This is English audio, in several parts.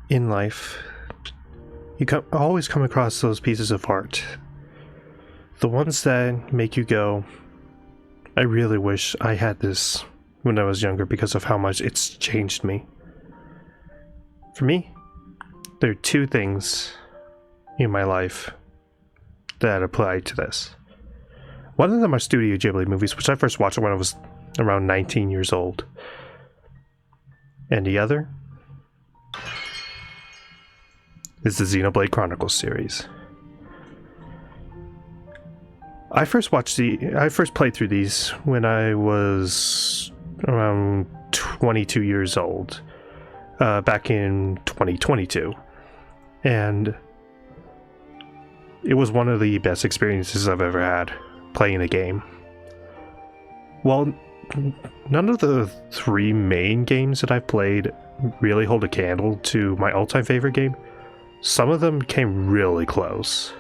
in life, you always come across those pieces of art. The ones that make you go, I really wish I had this when I was younger because of how much it's changed me. For me, there are two things in my life that apply to this. One of them are Studio Ghibli movies, which I first watched when I was around 19 years old. And the other is the Xenoblade Chronicles series. I first played through these when I was around 22 years old, back in 2022. And it was one of the best experiences I've ever had playing a game. While none of the three main games that I've played really hold a candle to my all-time favorite game, some of them came really close.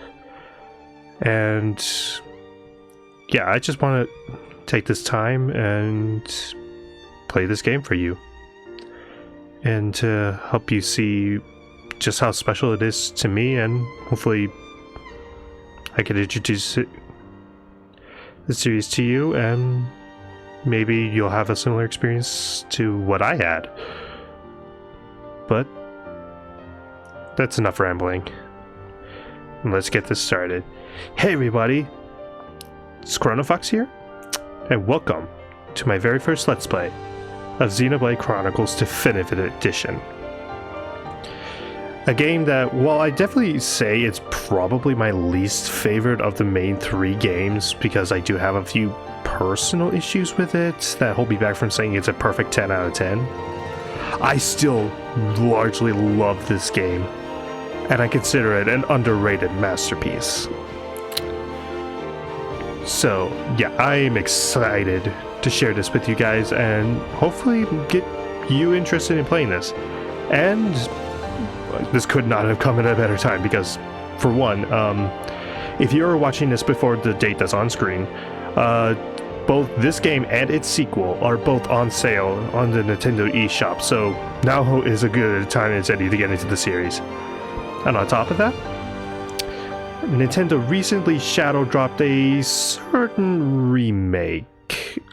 And yeah, I just want to take this time and play this game for you. And to help you see just how special it is to me, and hopefully I can introduce the series to you, and maybe you'll have a similar experience to what I had. But that's enough rambling. Let's get this started. Hey everybody, it's Chronofahx here, and welcome to my very first Let's Play of Xenoblade Chronicles Definitive Edition. A game that, while I definitely say it's probably my least favorite of the main three games, because I do have a few personal issues with it that hold me back from saying it's a perfect 10 out of 10, I still largely love this game, and I consider it an underrated masterpiece. So yeah, I am excited to share this with you guys and hopefully get you interested in playing this. And this could not have come at a better time because, for one, if you're watching this before the date that's on screen, both this game and its sequel are both on sale on the Nintendo eShop, so now is as good a time as any to get into the series. And on top of that, Nintendo recently shadow dropped a certain remake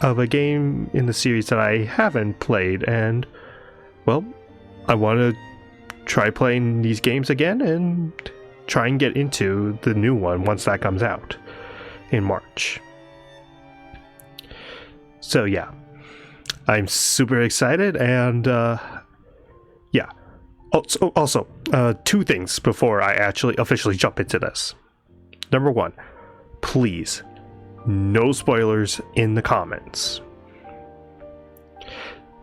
of a game in the series that I haven't played, and, well, I want to try playing these games again and try and get into the new one once that comes out in March. So yeah, I'm super excited, and yeah. Also, two things before I actually officially jump into this. Number one, please, no spoilers in the comments.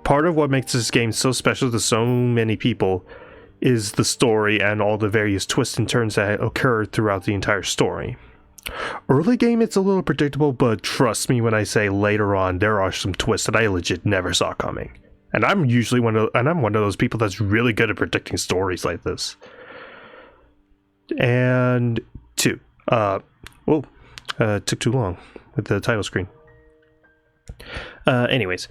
Part of what makes this game so special to so many people is the story and all the various twists and turns that occur throughout the entire story. Early game, it's a little predictable, but trust me when I say later on there are some twists that I legit never saw coming. And I'm usually one of those people that's really good at predicting stories like this. And two, took too long with the title screen. Anyways,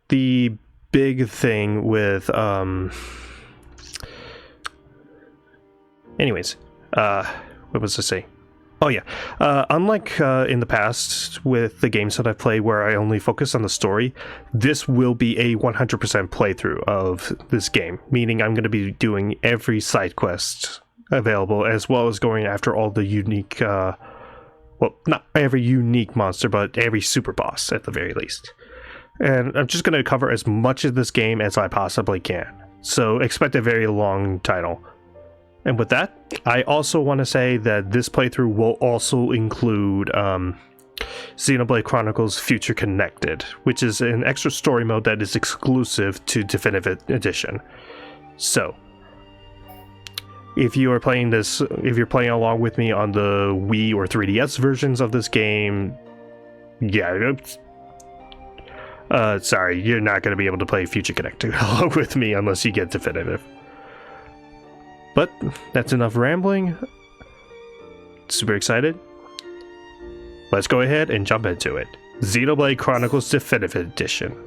the big thing with what was I saying? Oh yeah, unlike in the past with the games that I've played where I only focus on the story, this will be a 100% playthrough of this game, meaning I'm going to be doing every side quest available, as well as going after all the unique, well, not every unique monster, but every super boss at the very least. And I'm just going to cover as much of this game as I possibly can, so expect a very long title. And with that, I also want to say that this playthrough will also include Xenoblade Chronicles Future Connected, which is an extra story mode that is exclusive to Definitive Edition. So, if you are playing this, if you're playing along with me on the Wii or 3DS versions of this game, yeah, sorry, you're not going to be able to play Future Connected along with me unless you get Definitive. But that's enough rambling. Super excited. Let's go ahead and jump into it. Xenoblade Chronicles Definitive Edition.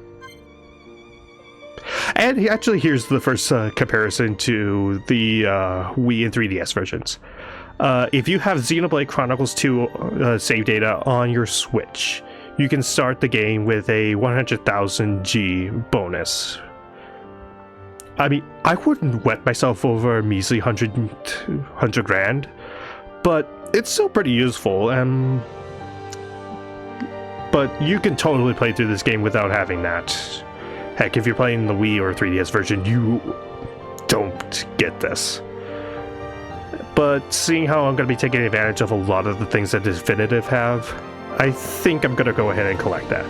And actually, here's the first comparison to the Wii and 3DS versions. If you have Xenoblade Chronicles 2 save data on your Switch, you can start the game with a 100,000 G bonus. I mean, I wouldn't wet myself over a measly 100 grand, but it's still pretty useful. But you can totally play through this game without having that. Heck, if you're playing the Wii or 3DS version, you don't get this. But seeing how I'm going to be taking advantage of a lot of the things that Definitive have, I think I'm going to go ahead and collect that.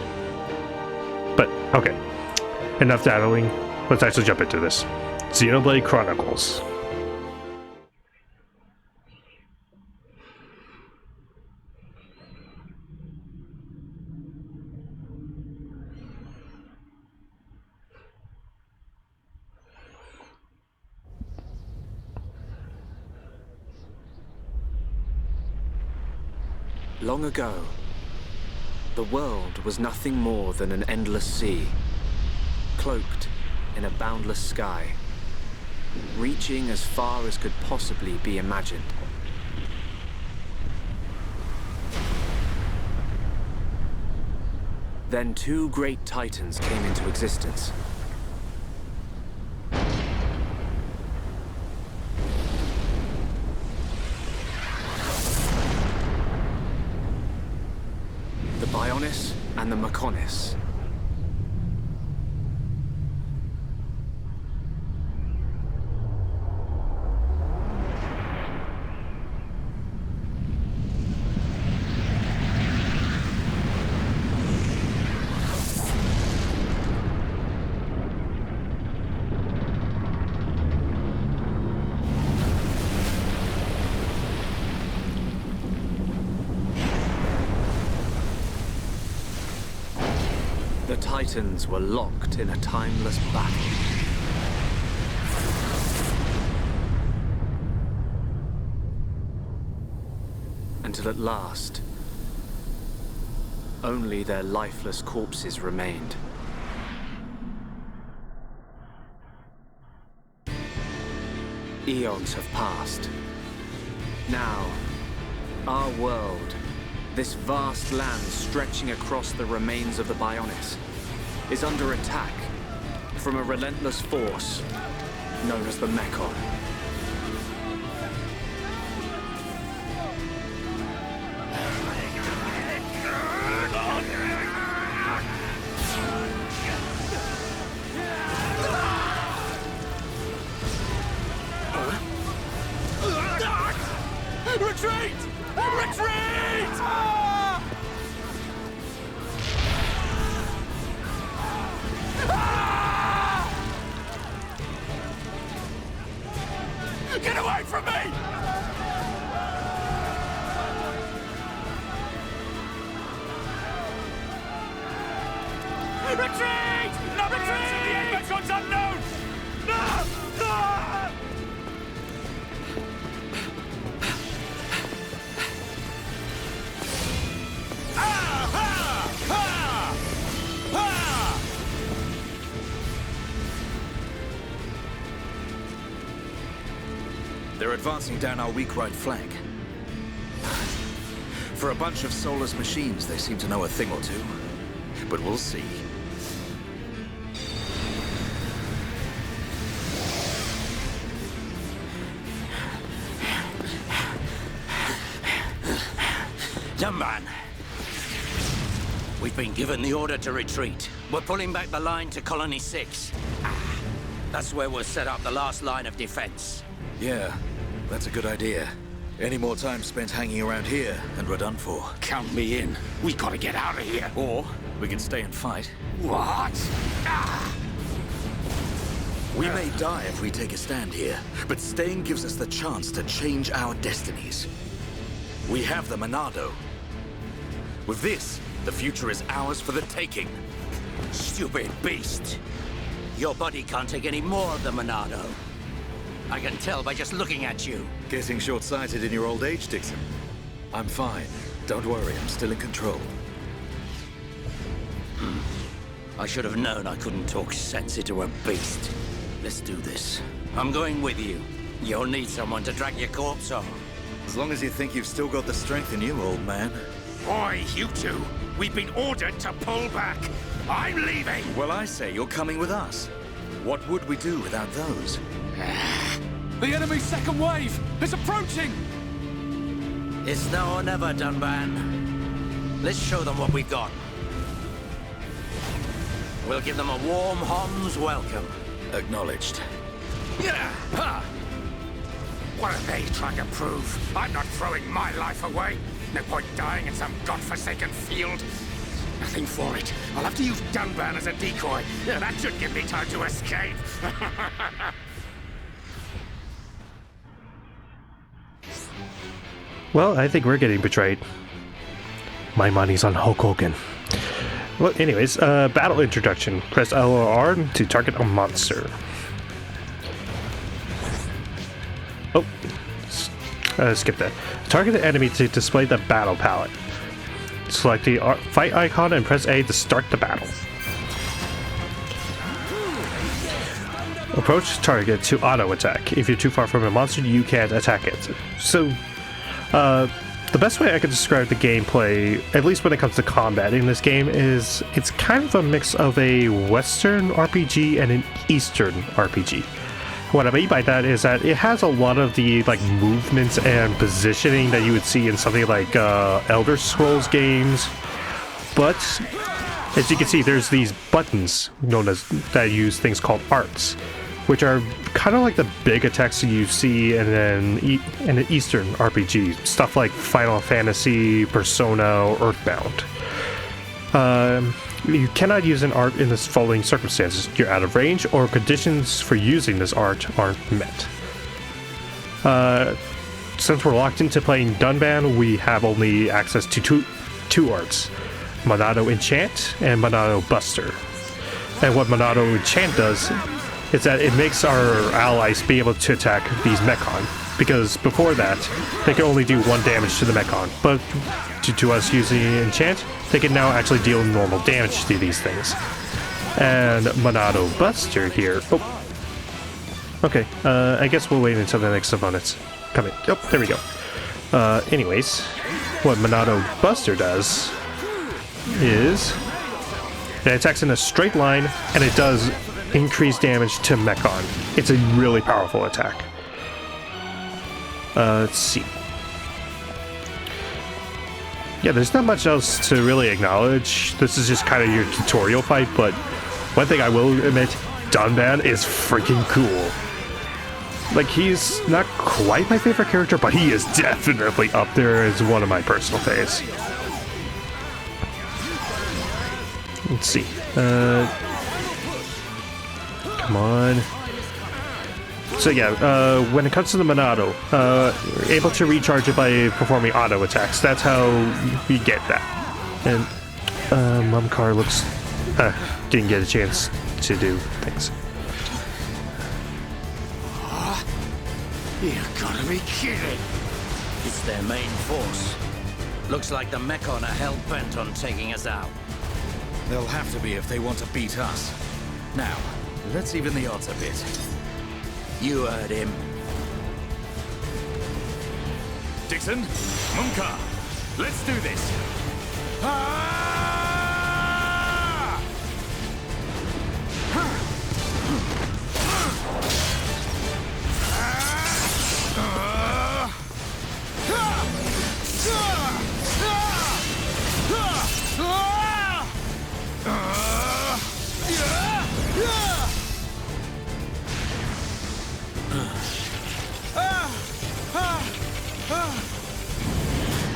But, okay. Enough daddling. Let's actually jump into this. Xenoblade Chronicles. Long ago, the world was nothing more than an endless sea, cloaked in a boundless sky, reaching as far as could possibly be imagined. Then two great titans came into existence. The Bionis and the Mechonis. The Titans were locked in a timeless battle. Until at last, only their lifeless corpses remained. Eons have passed. Now, our world, this vast land stretching across the remains of the Bionis, is under attack from a relentless force known as the Mechon. Retreat! Retreat! Get away from me! Retreat! No, retreat! The Mechon's unknown! No! No! They're advancing down our weak right flank. For a bunch of soulless machines, they seem to know a thing or two. But we'll see. Young man, we've been given the order to retreat. We're pulling back the line to Colony 6. That's where we'll set up the last line of defense. Yeah, that's a good idea. Any more time spent hanging around here, and we're done for. Count me in. We gotta get out of here. Or we can stay and fight. What? We may die if we take a stand here, but staying gives us the chance to change our destinies. We have the Monado. With this, the future is ours for the taking. Stupid beast. Your body can't take any more of the Monado. I can tell by just looking at you. Getting short-sighted in your old age, Dixon. I'm fine. Don't worry, I'm still in control. I should have known I couldn't talk sense into a beast. Let's do this. I'm going with you. You'll need someone to drag your corpse on. As long as you think you've still got the strength in you, old man. Oi, you two. We've been ordered to pull back. I'm leaving. Well, I say you're coming with us. What would we do without those? The enemy's second wave. It's approaching. It's now or never, Dunban. Let's show them what we've got. We'll give them a warm Hom's welcome. Acknowledged. Yeah. Ha. What are they trying to prove? I'm not throwing my life away. No point dying in some godforsaken field. Nothing for it. I'll have to use Dunban as a decoy. Yeah, that should give me time to escape. Well, I think we're getting betrayed. My money's on Hulk Hogan. Well, anyways, battle introduction. Press L or R to target a monster. Oh, skip that. Target the enemy to display the battle palette. Select the fight icon and press A to start the battle. Approach target to auto attack. If you're too far from a monster, you can't attack it. So, the best way I could describe the gameplay, at least when it comes to combat in this game, is it's kind of a mix of a Western RPG and an Eastern RPG. What I mean by that is that it has a lot of the like movements and positioning that you would see in something like Elder Scrolls games, but as you can see, there's these buttons known as that use things called arts, which are kind of like the big attacks you see in an Eastern RPG, stuff like Final Fantasy, Persona, or Earthbound. You cannot use an art in the following circumstances: you're out of range, or conditions for using this art aren't met. Since we're locked into playing Dunban, we have only access to two arts: Monado Enchant and Monado Buster. And what Monado Enchant does is that it makes our allies be able to attack these Mechon, because before that, they could only do 1 damage to the Mechon, but due to us using Enchant, they can now actually deal normal damage to these things. And Monado Buster here... Oh. Okay, I guess we'll wait until the next opponent's come in. Oh, there we go. Anyways, what Monado Buster does is... it attacks in a straight line, and it does increased damage to Mechon. It's a really powerful attack. Let's see. Yeah, there's not much else to really acknowledge. This is just kind of your tutorial fight, but one thing I will admit, Dunban is freaking cool. Like, he's not quite my favorite character, but he is definitely up there as one of my personal faves. Let's see. Come on. So yeah, when it comes to the Monado, able to recharge it by performing auto attacks. That's how we get that. And Mumcar looks didn't get a chance to do things. You gotta be kidding! It's their main force. Looks like the Mechon are hell-bent on taking us out. They'll have to be if they want to beat us. Now, let's even the odds a bit. You heard him. Dixon, Munka, let's do this! Ah!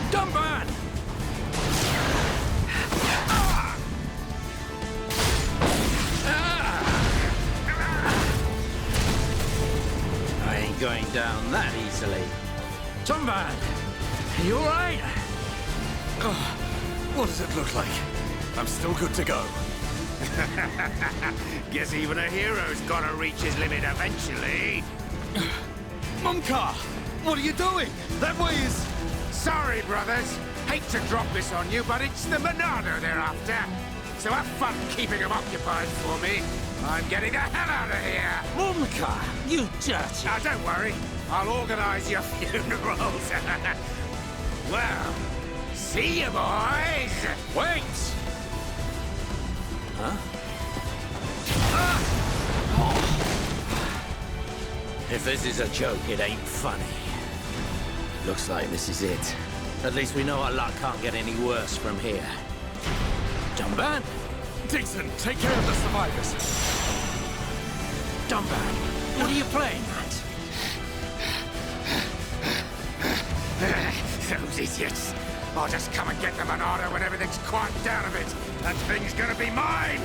Dunban! I ain't going down that easily. Dunban! You alright? What does it look like? I'm still good to go. Guess even a hero's gotta reach his limit eventually. Mumcar! What are you doing? That way is... Sorry, brothers. Hate to drop this on you, but it's the Monado they're after. So have fun keeping them occupied for me. I'm getting the hell out of here. Mumka, you dirty. Now, don't worry. I'll organize your funerals. Well, see you, boys. Wait! Huh? If this is a joke, it ain't funny. Looks like this is it. At least we know our luck can't get any worse from here. Dumban? Dixon, take care of the survivors. Dumban, what are you playing at? Those idiots. I'll just come and get the Monado when everything's quieted down a bit. That thing's gonna be mine!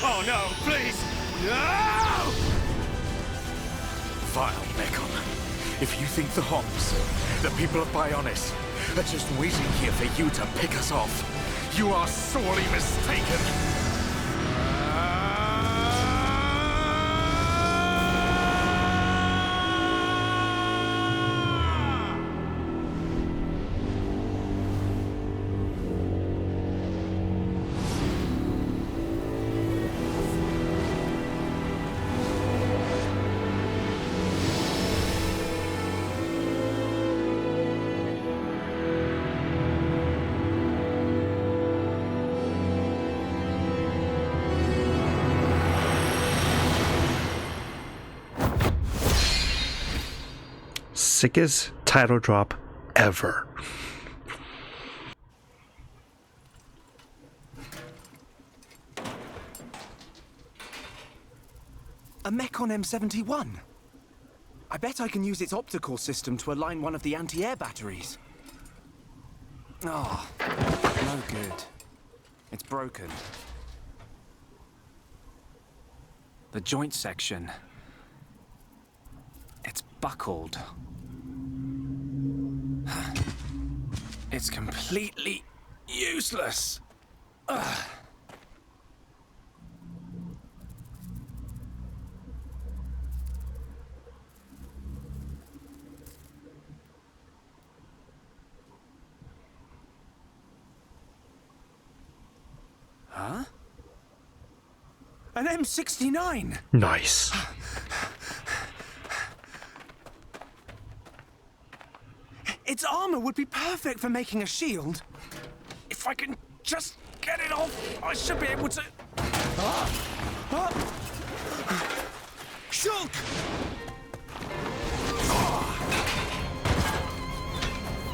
Oh no, please! No! Vile Mechon. If you think the Homs, the people of Bionis, are just waiting here for you to pick us off, you are sorely mistaken. Sickest title drop ever. A Mechon M71. I bet I can use its optical system to align one of the anti-air batteries. Oh, no good. It's broken. The joint section. It's buckled. It's completely useless. Ugh. Huh? An M69! Nice. Its armor would be perfect for making a shield. If I can just get it off, I should be able to... Shulk!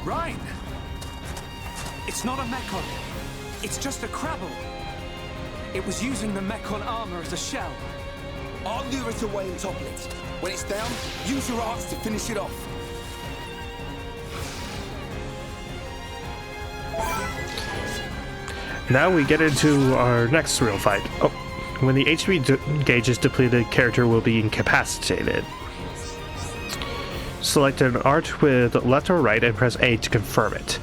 Ryan! It's not a Mechon. It's just a Crabble. It was using the Mechon armor as a shell. I'll lure it away and topple it. When it's down, use your arts to finish it off. Now we get into our next real fight. Oh, when the HP gauge is depleted, character will be incapacitated. Select an art with left or right and press A to confirm it.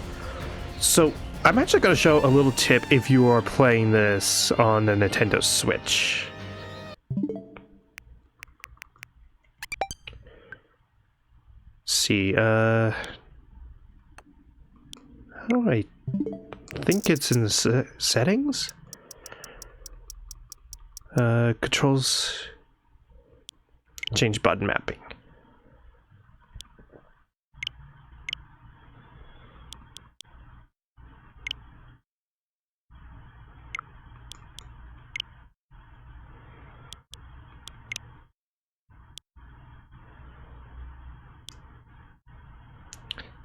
So, I'm actually going to show a little tip if you are playing this on the Nintendo Switch. See, how do I think it's in the settings? Controls, change button mapping.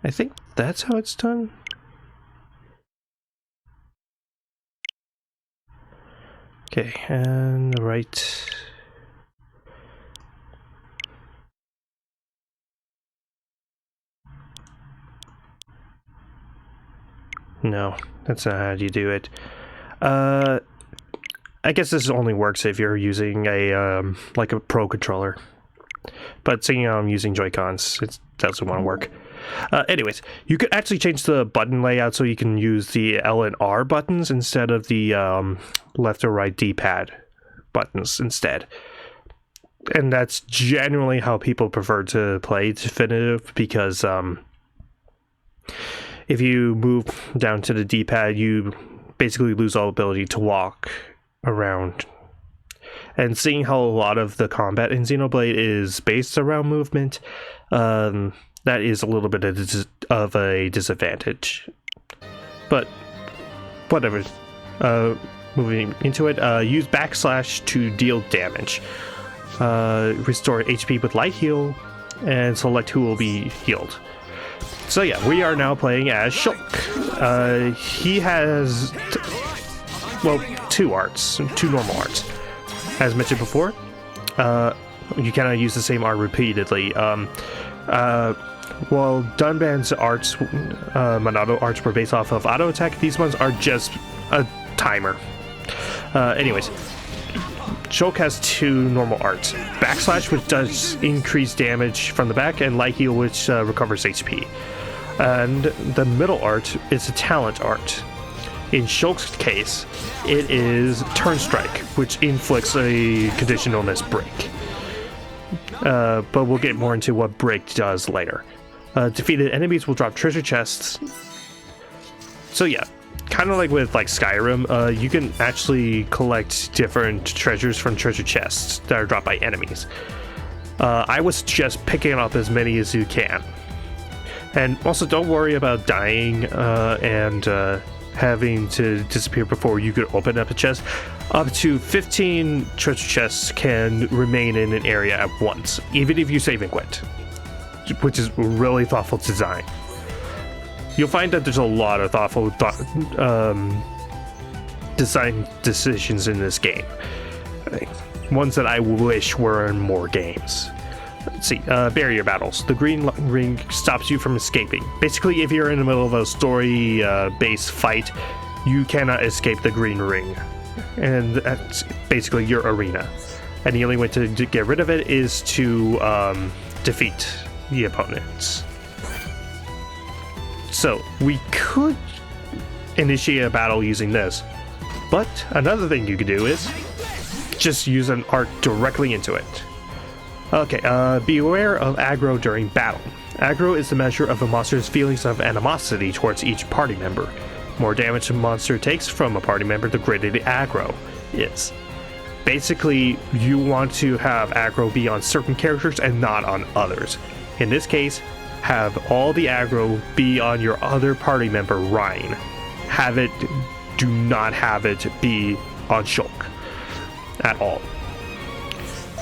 I think that's how it's done. Okay, and the right. No, that's not how you do it. I guess this only works if you're using a like a Pro controller. But seeing I'm using Joy-Cons, it doesn't want to work. Anyways, you could actually change the button layout so you can use the L and R buttons instead of the left or right D-pad buttons instead. and that's generally how people prefer to play definitive, because if you move down to the D-pad, you basically lose all ability to walk around. And seeing how a lot of the combat in Xenoblade is based around movement, that is a little bit of a disadvantage. But whatever. Moving into it, use backslash to deal damage. Restore HP with light heal, and select who will be healed. So yeah, we are now playing as Shulk. He has, two normal arts. As mentioned before, you cannot use the same art repeatedly. While Dunban's arts, Monado arts, were based off of auto attack, these ones are just a timer. Anyways, Shulk has two normal arts: backslash, which does increase damage from the back, and light heal, which recovers HP. And the middle art is a talent art. In Shulk's case, it is Turn Strike, which inflicts a condition known as Break. But we'll get more into what Break does later. Defeated enemies will drop treasure chests. So yeah, kind of like with Skyrim, you can actually collect different treasures from treasure chests that are dropped by enemies. I was just picking up as many as you can. And also, don't worry about dying and having to disappear before you could open up a chest. Up to 15 treasure chests can remain in an area at once, even if you save and quit, which is really thoughtful design. You'll find that there's a lot of thoughtful design decisions in this game. Ones that I wish were in more games. Let's see, barrier battles. The green ring stops you from escaping. Basically, if you're in the middle of a story-based fight, you cannot escape the green ring. And that's basically your arena. And the only way to get rid of it is to defeat the opponents. So, we could initiate a battle using this. But another thing you could do is just use an art directly into it. Okay, beware of aggro during battle. Aggro is the measure of a monster's feelings of animosity towards each party member. More damage a monster takes from a party member, the greater the aggro is. Basically, you want to have aggro be on certain characters and not on others. In this case, have all the aggro be on your other party member, Ryan. Do not have it be on Shulk at all.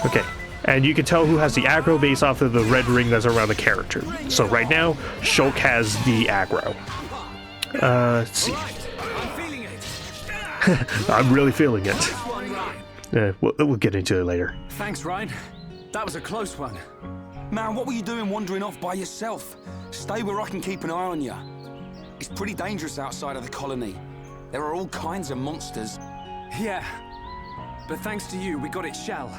Okay. And you can tell who has the aggro based off of the red ring that's around the character. So right now, Shulk has the aggro. Let's see. I'm really feeling it. We'll get into it later. Thanks, Ryan. That was a close one. Man, what were you doing wandering off by yourself? Stay where I can keep an eye on you. It's pretty dangerous outside of the colony. There are all kinds of monsters. Yeah, but thanks to you, we got its shell.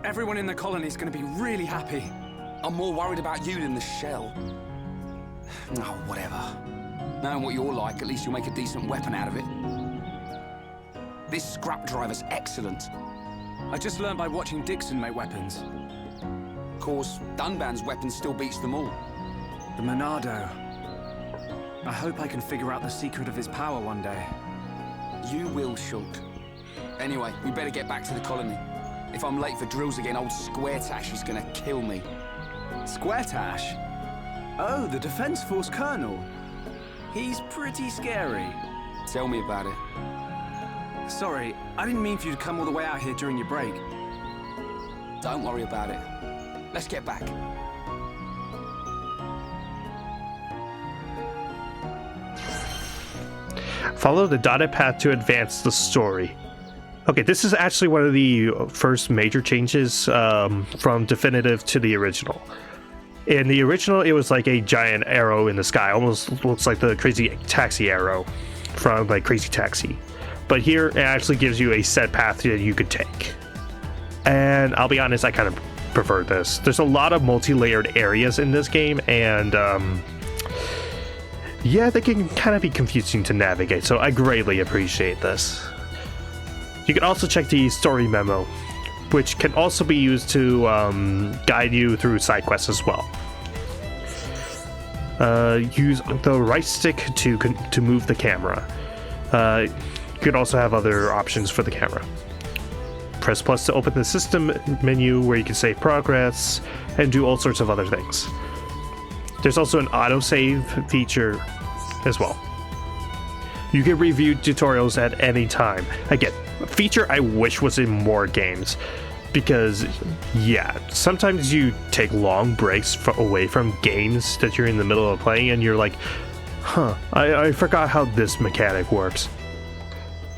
Everyone in the colony is going to be really happy. I'm more worried about you than the shell. Oh, whatever. Knowing what you're like, at least you'll make a decent weapon out of it. This scrap driver's excellent. I just learned by watching Dixon make weapons. Of course, Dunban's weapon still beats them all. The Monado. I hope I can figure out the secret of his power one day. You will, Shulk. Anyway, we better get back to the colony. If I'm late for drills again, old Squaretash is gonna kill me. Squaretash? Oh, the Defense Force Colonel. He's pretty scary. Tell me about it. Sorry, I didn't mean for you to come all the way out here during your break. Don't worry about it. Let's get back. Follow the dotted path to advance the story. Okay, this is actually one of the first major changes from Definitive to the original. In the original, it was like a giant arrow in the sky, almost looks like the Crazy Taxi arrow from like Crazy Taxi. But here, it actually gives you a set path that you could take. And I'll be honest, I kind of prefer this. There's a lot of multi-layered areas in this game, and yeah, they can kind of be confusing to navigate, so I greatly appreciate this. You can also check the story memo which can also be used to guide you through side quests as well. Use the right stick to move the camera. You could also have other options for the camera. Press plus to open the system menu where you can save progress and do all sorts of other things. There's also an autosave feature as well. You can review tutorials at any time. Again, a feature I wish was in more games, because yeah, sometimes you take long breaks away from games that you're in the middle of playing and you're like, I forgot how this mechanic works.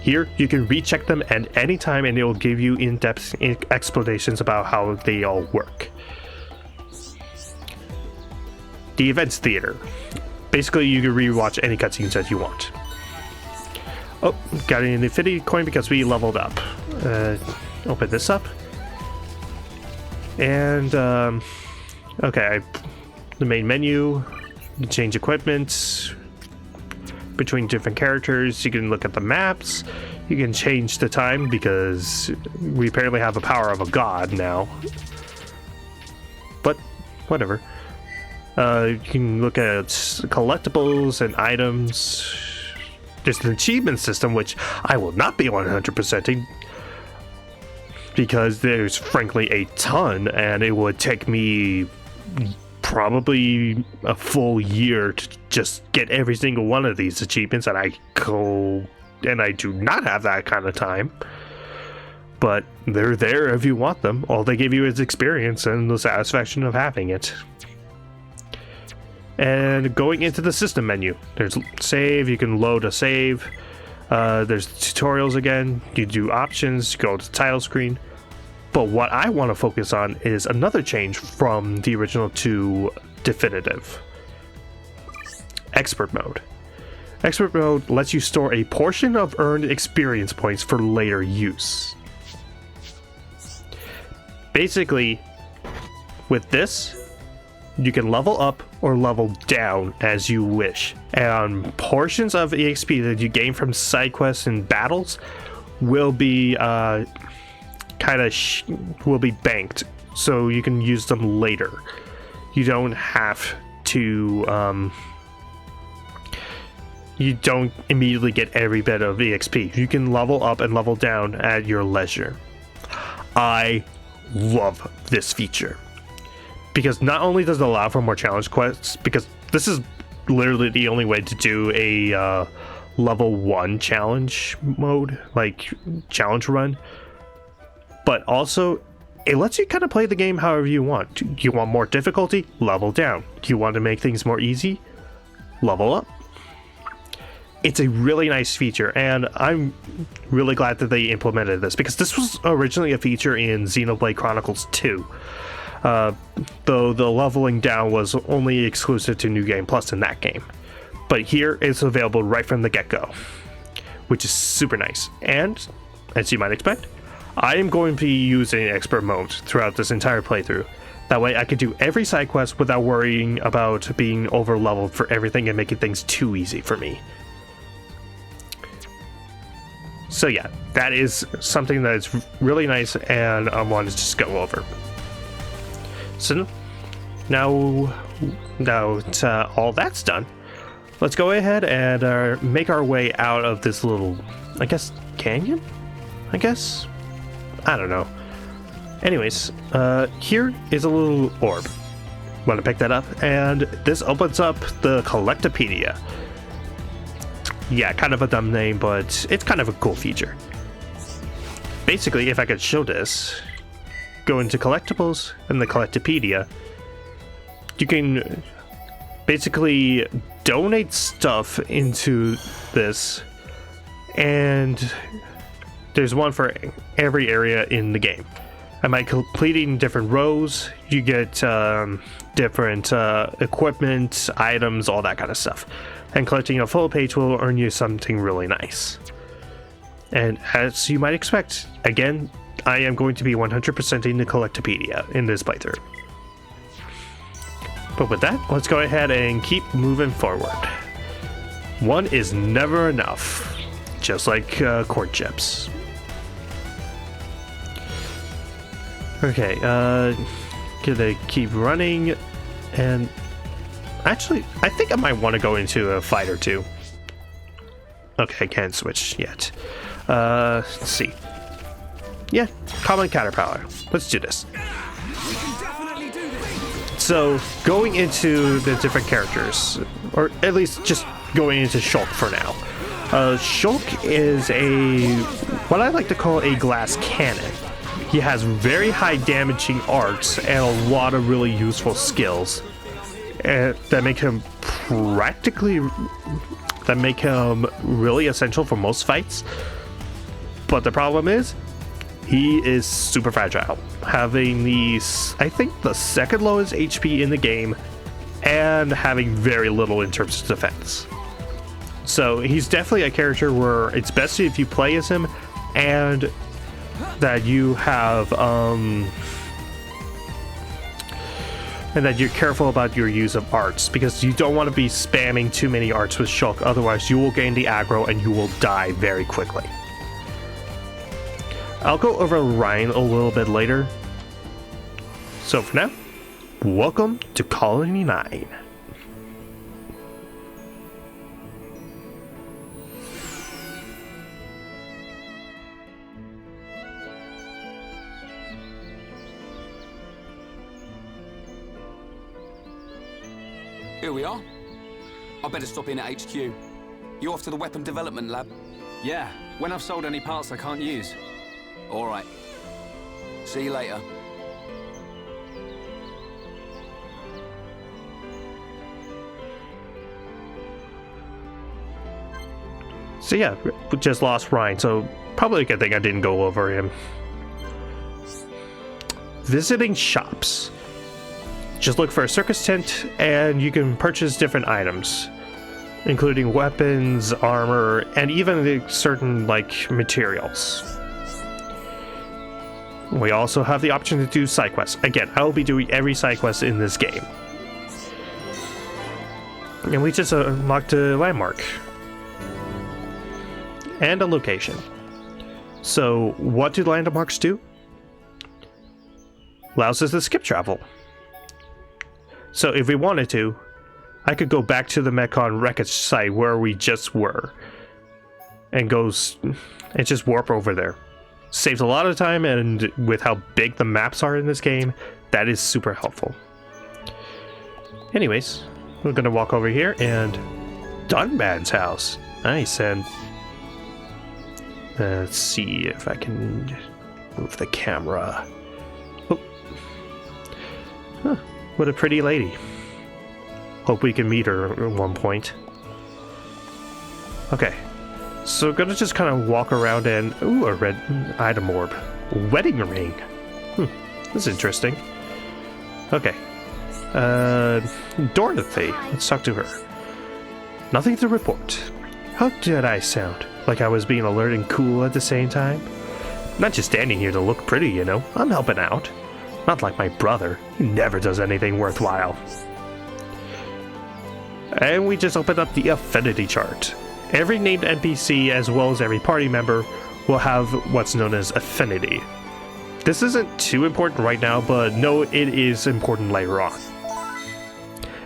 Here, you can recheck them at any time and it will give you in-depth explanations about how they all work. The Events Theater. Basically, you can rewatch any cutscenes that you want. Oh, got an Infinity Coin because we leveled up. Open this up. And, okay, the main menu, you can change equipment between different characters. You can look at the maps. You can change the time because we apparently have the power of a god now. But, whatever. You can look at collectibles and items. There's an achievement system, which I will not be 100%ing because there's frankly a ton, and it would take me probably a full year to just get every single one of these achievements, and I do not have that kind of time. But they're there if you want them. All they give you is experience and the satisfaction of having it. And going into the system menu, there's save, you can load a save, there's tutorials again, you do options, go to the title screen. But what I want to focus on is another change from the original to definitive. Expert mode. Expert mode lets you store a portion of earned experience points for later use. Basically, with this, you can level up or level down as you wish, and portions of EXP that you gain from side quests and battles will be will be banked, so you can use them later. You don't have to you don't immediately get every bit of EXP. You can level up and level down at your leisure. I love this feature, because not only does it allow for more challenge quests, because this is literally the only way to do a level 1 challenge mode, like challenge run, but also it lets you kind of play the game however you want. Do you want more difficulty? Level down. Do you want to make things more easy? Level up. It's a really nice feature, and I'm really glad that they implemented this, because this was originally a feature in Xenoblade Chronicles 2. Though the leveling down was only exclusive to New Game Plus in that game. But here it's available right from the get-go, which is super nice. And, as you might expect, I am going to be using expert mode throughout this entire playthrough. That way I can do every side quest without worrying about being over-leveled for everything and making things too easy for me. So yeah, that is something that is really nice and I wanted to just go over. So now all that's done, let's go ahead and make our way out of this little, I guess, canyon? I don't know. Anyways, here is a little orb. Want to pick that up, and this opens up the Collectopedia. Yeah, kind of a dumb name, but it's kind of a cool feature. Basically, if I could show this, go into collectibles and the Collectopedia, you can basically donate stuff into this, and there's one for every area in the game. And by completing different rows, you get different equipment, items, all that kind of stuff. And collecting a full page will earn you something really nice. And as you might expect, again, I am going to be 100%ing the Collectopedia in this playthrough. But with that, let's go ahead and keep moving forward. One is never enough, just like court chips. Okay, gonna keep running, and actually, I think I might want to go into a fight or two. Okay, I can't switch yet. Let's see. Yeah, common counterpower. Let's do this. So, going into the different characters, or at least just going into Shulk for now. Shulk is what I like to call a glass cannon. He has very high damaging arts and a lot of really useful skills that make him really essential for most fights. But the problem is, he is super fragile, having I think the second lowest HP in the game, and having very little in terms of defense. So he's definitely a character where it's best if you play as him, and that you have and that you're careful about your use of arts, because you don't want to be spamming too many arts with Shulk, otherwise you will gain the aggro and you will die very quickly. I'll go over Ryan a little bit later. So for now, welcome to Colony 9. Here we are. I better stop in at HQ. You off to the weapon development lab? Yeah, when I've sold any parts I can't use. All right. See you later. So yeah, we just lost Ryan, so probably a good thing I didn't go over him. Visiting shops. Just look for a circus tent and you can purchase different items, including weapons, armor, and even certain materials. We also have the option to do side quests. Again, I will be doing every side quest in this game. And we just unlocked a landmark. And a location. So, what do landmarks do? Allows us to skip travel. So, if we wanted to, I could go back to the Mechon wreckage site where we just were. And just warp over there. Saves a lot of time, and with how big the maps are in this game, that is super helpful. Anyways, we're gonna walk over here and Dunman's house. Nice. And let's see if I can move the camera. Oh. Huh, what a pretty lady. Hope we can meet her at one point. Okay. So gonna just kind of walk around and... Ooh, a red item orb. Wedding ring. That's interesting. Okay. Dorothy. Let's talk to her. Nothing to report. How did I sound? Like I was being alert and cool at the same time? Not just standing here to look pretty, you know. I'm helping out. Not like my brother. He never does anything worthwhile. And we just opened up the affinity chart. Every named NPC, as well as every party member, will have what's known as affinity. This isn't too important right now, but no, it is important later on.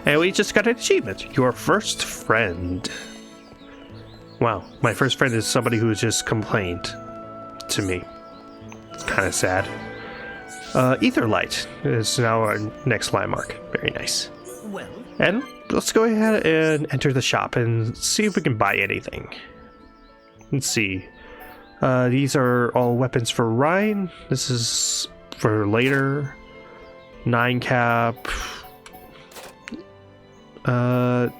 And we just got an achievement. Your first friend. Wow, my first friend is somebody who just complained to me. It's kind of sad. Etherlight is now our next landmark. Very nice. Well, and let's go ahead and enter the shop and see if we can buy anything. Let's see. These are all weapons for Ryan. This is for later. 9 cap. Ooh,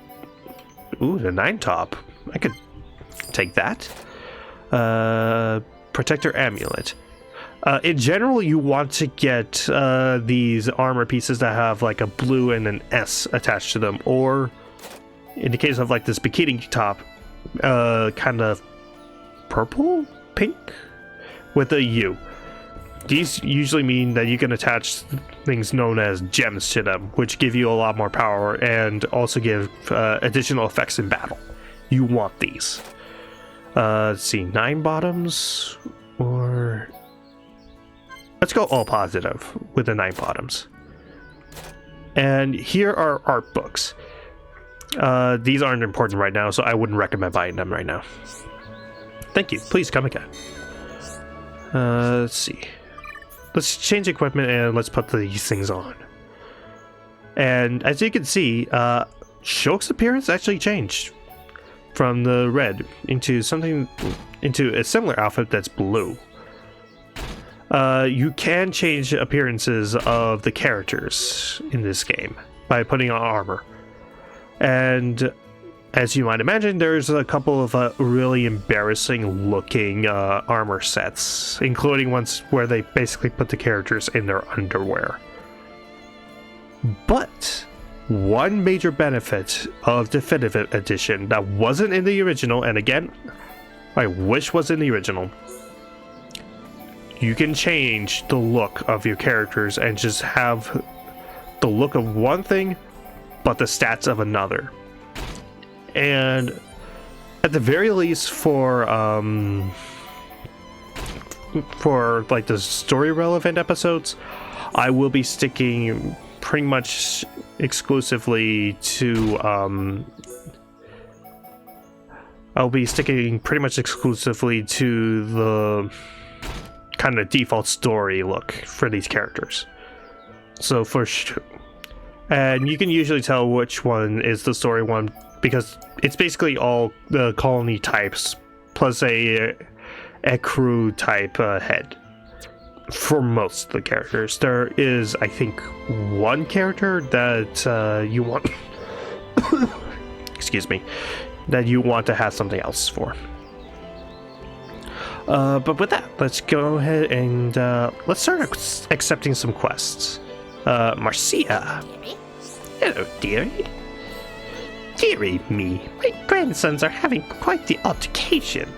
the 9 top. I could take that. Protector amulet. In general, you want to get these armor pieces that have like a blue and an S attached to them, or in the case of like this bikini top, kind of purple, pink, with a U. These usually mean that you can attach things known as gems to them, which give you a lot more power and also give additional effects in battle. You want these. Let's see, 9 bottoms, or... let's go all positive with the 9 bottoms. And here are art books. These aren't important right now, so I wouldn't recommend buying them right now. Thank you. Please come again. Let's see. Let's change equipment and let's put these things on. And as you can see, Shulk's appearance actually changed from the red into a similar outfit that's blue. You can change appearances of the characters in this game by putting on armor. And as you might imagine, there's a couple of really embarrassing looking armor sets, including ones where they basically put the characters in their underwear. But one major benefit of Definitive Edition that wasn't in the original, and again, I wish was in the original, you can change the look of your characters and just have the look of one thing, but the stats of another. And at the very least for like the story relevant episodes, I will be sticking pretty much exclusively to the kind of default story look for these characters. So and you can usually tell which one is the story one because it's basically all the colony types plus a crew type head for most of the characters. There is, I think, one character that you want excuse me, that you want to have something else for. But with that, let's go ahead and let's start accepting some quests. Marcia. Hello, dearie. Dearie me, my grandsons are having quite the altercation.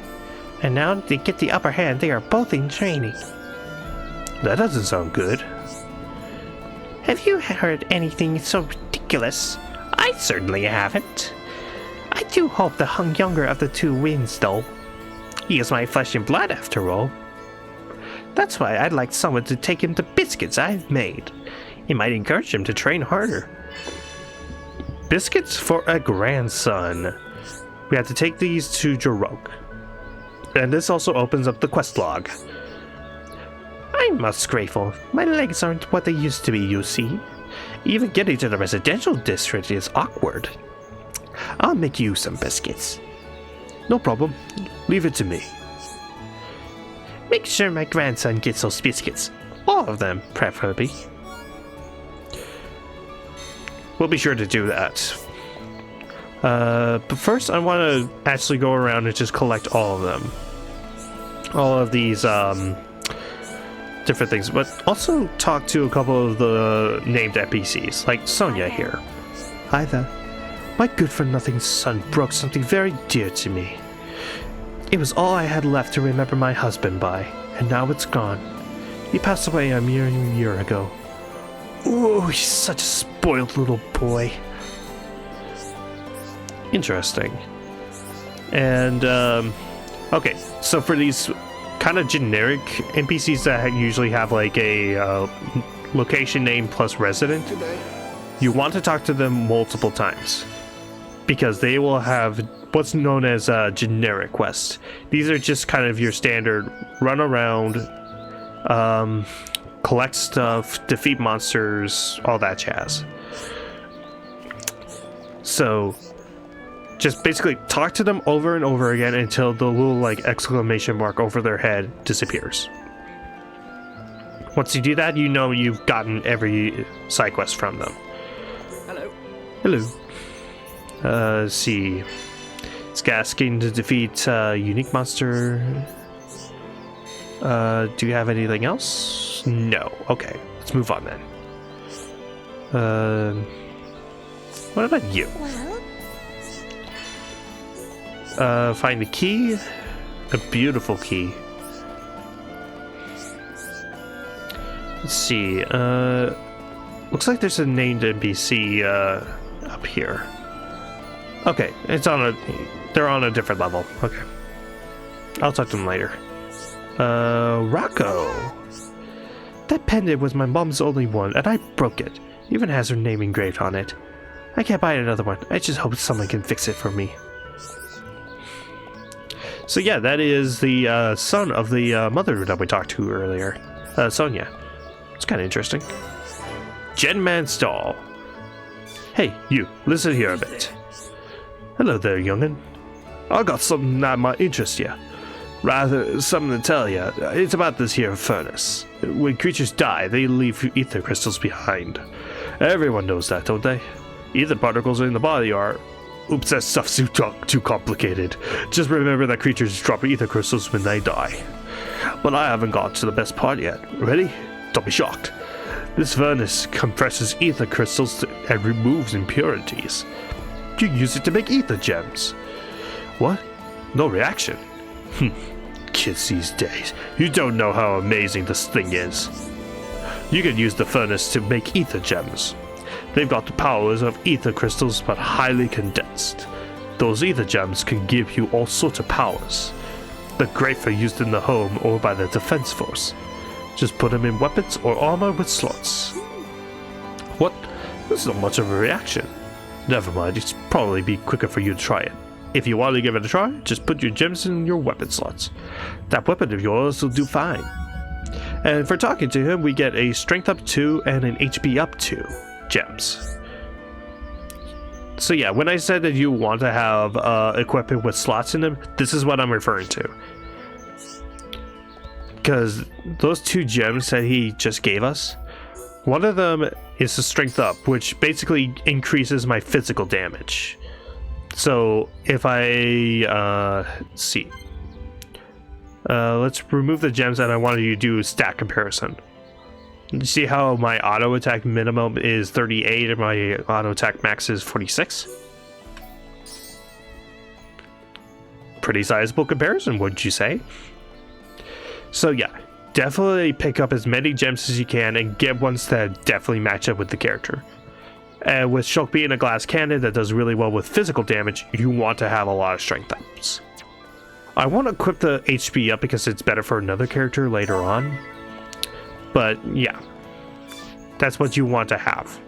And now they get the upper hand, they are both in training. That doesn't sound good. Have you heard anything so ridiculous? I certainly haven't. I do hope the younger of the two wins, though. He is my flesh and blood, after all. That's why I'd like someone to take him the biscuits I've made. It might encourage him to train harder. Biscuits for a grandson. We have to take these to Jarok. And this also opens up the quest log. I'm most grateful. My legs aren't what they used to be, you see. Even getting to the residential district is awkward. I'll make you some biscuits. No problem. Leave it to me. Make sure my grandson gets those biscuits. All of them, preferably. We'll be sure to do that. But first I want to actually go around and just collect all of them. All of these different things. But also talk to a couple of the named NPCs, like Sonia here. Hi there. My good-for-nothing son broke something very dear to me. It was all I had left to remember my husband by, and now it's gone. He passed away a mere year ago. Ooh, he's such a spoiled little boy. Interesting. And, okay, so for these kind of generic NPCs that usually have like a location name plus resident, you want to talk to them multiple times, because they will have what's known as generic quests. These are just kind of your standard run around, collect stuff, defeat monsters, all that jazz. So just basically talk to them over and over again until the little like exclamation mark over their head disappears. Once you do that, you know you've gotten every side quest from them. Hello. Hello. Let's see. It's asking to defeat unique monster. Do you have anything else? No. Okay, let's move on then. What about you? Find a key. A beautiful key. Let's see. Looks like there's a named NPC up here. Okay, they're on a different level. Okay. I'll talk to them later. Rocco. That pendant was my mom's only one, and I broke it. Even has her name engraved on it. I can't buy another one. I just hope someone can fix it for me. So yeah, that is the son of the mother that we talked to earlier, Sonia. It's kind of interesting. Genman's doll. Hey, you, listen here a bit. Hello there, young'un. I got something that might interest you. Rather, something to tell you. It's about this here furnace. When creatures die, they leave ether crystals behind. Everyone knows that, don't they? Ether particles in the body are... Oops, that stuff's too complicated. Just remember that creatures drop ether crystals when they die. But I haven't got to the best part yet. Ready? Don't be shocked. This furnace compresses ether crystals and removes impurities. You use it to make ether gems. What? No reaction? Kids these days, you don't know how amazing this thing is. You can use the furnace to make ether gems. They've got the powers of ether crystals but highly condensed. Those ether gems can give you all sorts of powers. They're great for use in the home or by the defense force. Just put them in weapons or armor with slots. What? This is not much of a reaction. Never mind, it's probably be quicker for you to try it. If you want to give it a try, just put your gems in your weapon slots. That weapon of yours will do fine. And for talking to him, we get a strength up 2 and an HP up 2 gems. So yeah, when I said that you want to have equipment with slots in them, this is what I'm referring to. Because those 2 gems that he just gave us, one of them is the strength up, which basically increases my physical damage. So if I see, let's remove the gems and I wanted you to do stat comparison. You see how my auto attack minimum is 38 and my auto attack max is 46? Pretty sizable comparison, wouldn't you say? So yeah, definitely pick up as many gems as you can and get ones that definitely match up with the character. And with Shulk being a glass cannon that does really well with physical damage, you want to have a lot of strength ups. I want to equip the HP up because it's better for another character later on. But yeah, that's what you want to have.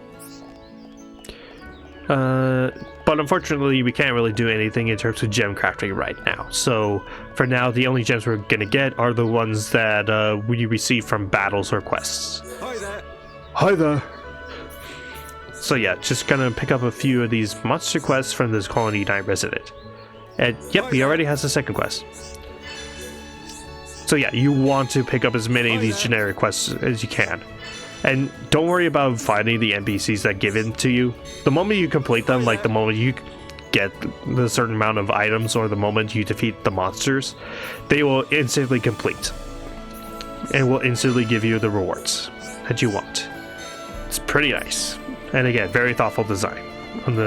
But unfortunately, we can't really do anything in terms of gem crafting right now. So for now, the only gems we're going to get are the ones that we receive from battles or quests. Hi there. Hi there. So yeah, just gonna pick up a few of these monster quests from this Colony 9 resident. And yep, he already has a second quest. So yeah, you want to pick up as many of these generic quests as you can. And don't worry about finding the NPCs that give in to you. The moment you complete them, like the moment you get the certain amount of items or the moment you defeat the monsters, they will instantly complete. And will instantly give you the rewards that you want. It's pretty nice. And again, very thoughtful design on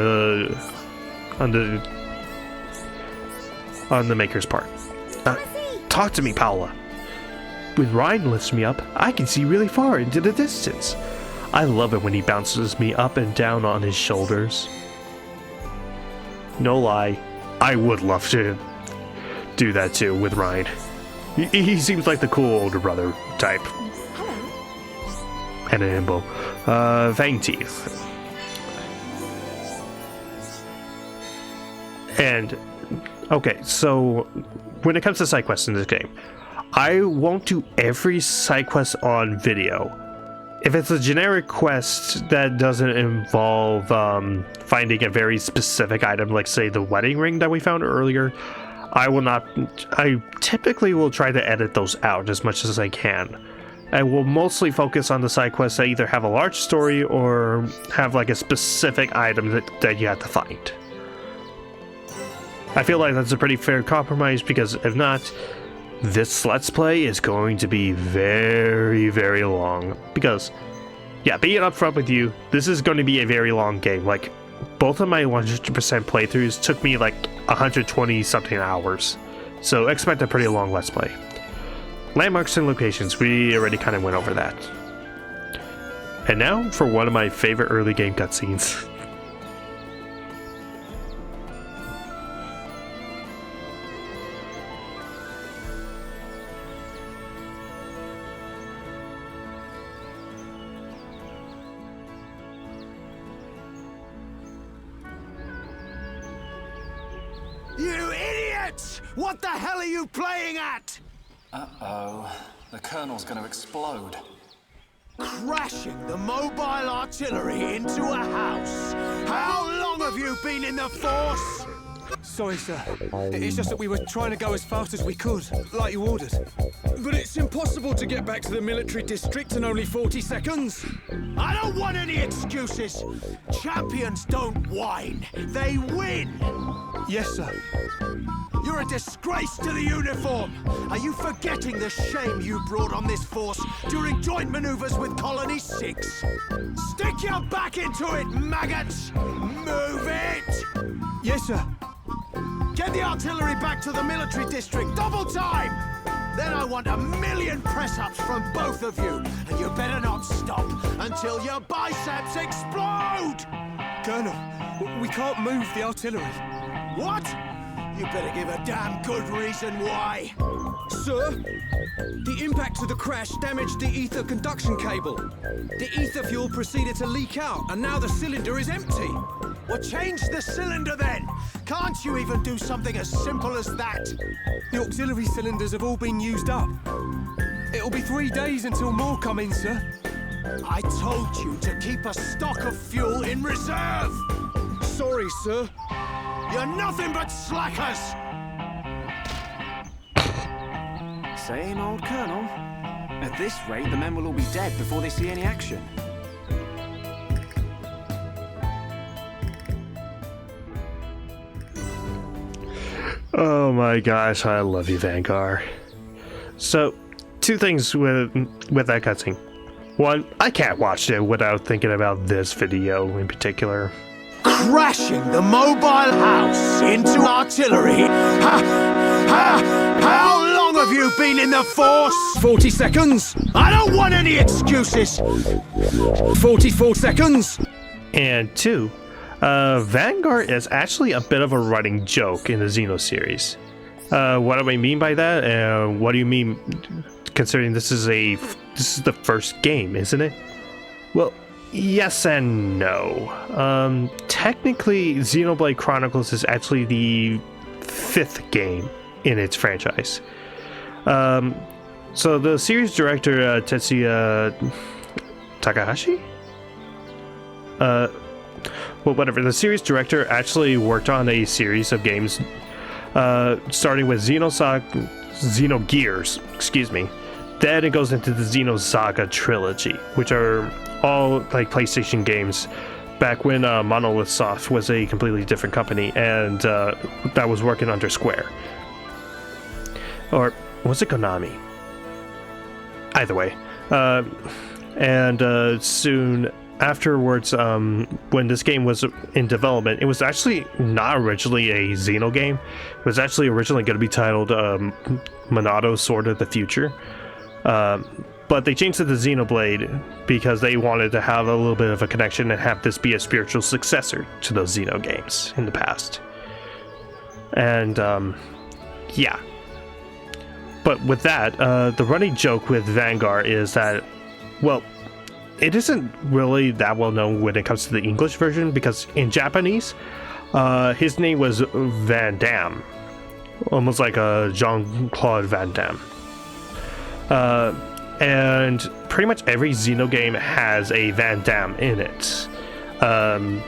the maker's part. Talk to me, Paula. When Ryan lifts me up, I can see really far into the distance. I love it when he bounces me up and down on his shoulders. No lie, I would love to do that too with Ryan. He seems like the cool older brother type. And an imbo. Fang teeth. And okay, so when it comes to side quests in this game, I won't do every side quest on video. If it's a generic quest that doesn't involve finding a very specific item, like say the wedding ring that we found earlier, I typically will try to edit those out as much as I can. I will mostly focus on the side quests that either have a large story or have like a specific item that you have to find. I feel like that's a pretty fair compromise because if not, this Let's Play is going to be very, very long. Because, yeah, being upfront with you, this is going to be a very long game. Like, both of my 100% playthroughs took me like 120 something hours. So expect a pretty long Let's Play. Landmarks and locations, we already kind of went over that. And now for one of my favorite early game cutscenes. You idiots! What the hell are you playing at? Uh-oh. The Colonel's gonna explode. Crashing the mobile artillery into a house. How long have you been in the Force? Sorry, sir. It's just that we were trying to go as fast as we could, like you ordered. But it's impossible to get back to the military district in only 40 seconds. I don't want any excuses. Champions don't whine. They win. Yes, sir. You're a disgrace to the uniform. Are you forgetting the shame you brought on this force during joint maneuvers with Colony 6? Stick your back into it, maggots! Move it! Yes, sir. Get the artillery back to the military district, double time! Then I want 1,000,000 press-ups from both of you, and you better not stop until your biceps explode! Colonel, we can't move the artillery. What? You better give a damn good reason why. Sir, the impact of the crash damaged the ether conduction cable. The ether fuel proceeded to leak out, and now the cylinder is empty. Well, change the cylinder then. Can't you even do something as simple as that? The auxiliary cylinders have all been used up. It'll be 3 days until more come in, sir. I told you to keep a stock of fuel in reserve. Sorry, sir. You're nothing but slackers! Same old Colonel. At this rate, the men will all be dead before they see any action. Oh my gosh, I love you, Vanguard. So, two things with that cutscene. One, I can't watch it without thinking about this video in particular. Crashing the mobile house into artillery. How long have you been in the Force? 40 seconds. I don't want any excuses. 44 seconds. And two, Vanguard is actually a bit of a running joke in the Xeno series. What do I mean by that? What do you mean, considering this is the first game, isn't it? Well, yes and no. Technically, Xenoblade Chronicles is actually the 5th game in its franchise. So the series director, Tetsuya Takahashi? Well, whatever. The series director actually worked on a series of games, starting with Xenogears, excuse me. Then it goes into the Xenosaga trilogy, which are all like PlayStation games back when Monolith Soft was a completely different company and that was working under Square. Or was it Konami? Either way. And soon afterwards, when this game was in development, it was actually not originally a Xeno game. It was actually originally going to be titled Monado Sword of the Future. But they changed it to Xenoblade because they wanted to have a little bit of a connection and have this be a spiritual successor to those Xeno games in the past. And yeah. But with that, the running joke with Vanguard is that, well, it isn't really that well known when it comes to the English version, because in Japanese, his name was Van Damme, almost like a Jean-Claude Van Damme. And pretty much every Xeno game has a Van Damme in it. In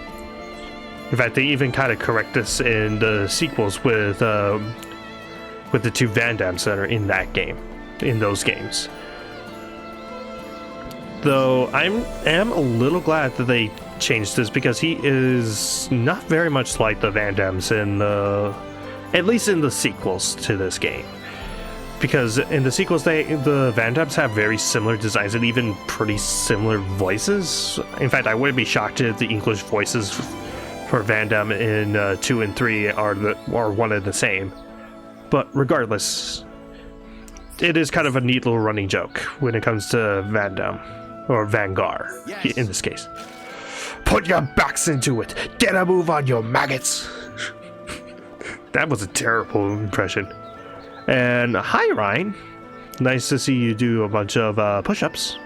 fact, they even kind of correct this in the sequels with the 2 Van Dammes that are in that game, in those games. Though I am a little glad that they changed this, because he is not very much like the Van Dammes at least in the sequels to this game. Because in the sequels, the Van Dammes have very similar designs and even pretty similar voices. In fact, I wouldn't be shocked if the English voices for Van Damme in 2 and 3 are one and the same. But regardless, it is kind of a neat little running joke when it comes to Van Damme. Or Vanguard, yes, in this case. Put your backs into it. Get a move on, you maggots. That was a terrible impression. And hi, Ryan. Nice to see you do a bunch of push-ups.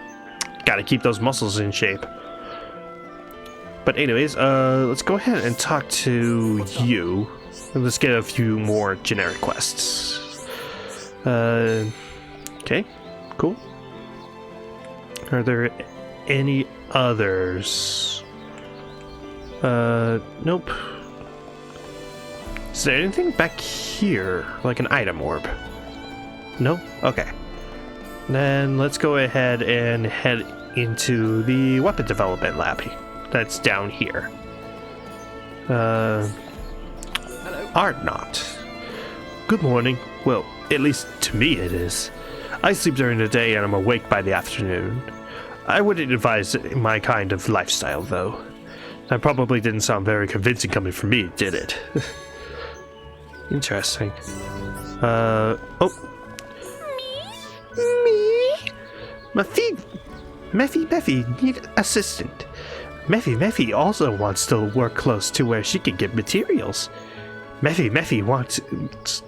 Gotta keep those muscles in shape. But anyways, let's go ahead and talk to you. Let's get a few more generic quests. Okay, cool. Are there any others? Nope. Is there anything back here, like an item orb? No? Okay. Then let's go ahead and head into the weapon development lab that's down here. Hello. Artnaut. Good morning. Well, at least to me it is. I sleep during the day and I'm awake by the afternoon. I wouldn't advise my kind of lifestyle, though. That probably didn't sound very convincing coming from me, did it? Interesting. Oh. Me? Meffy need assistant. Meffy also wants to work close to where she can get materials. Meffy wants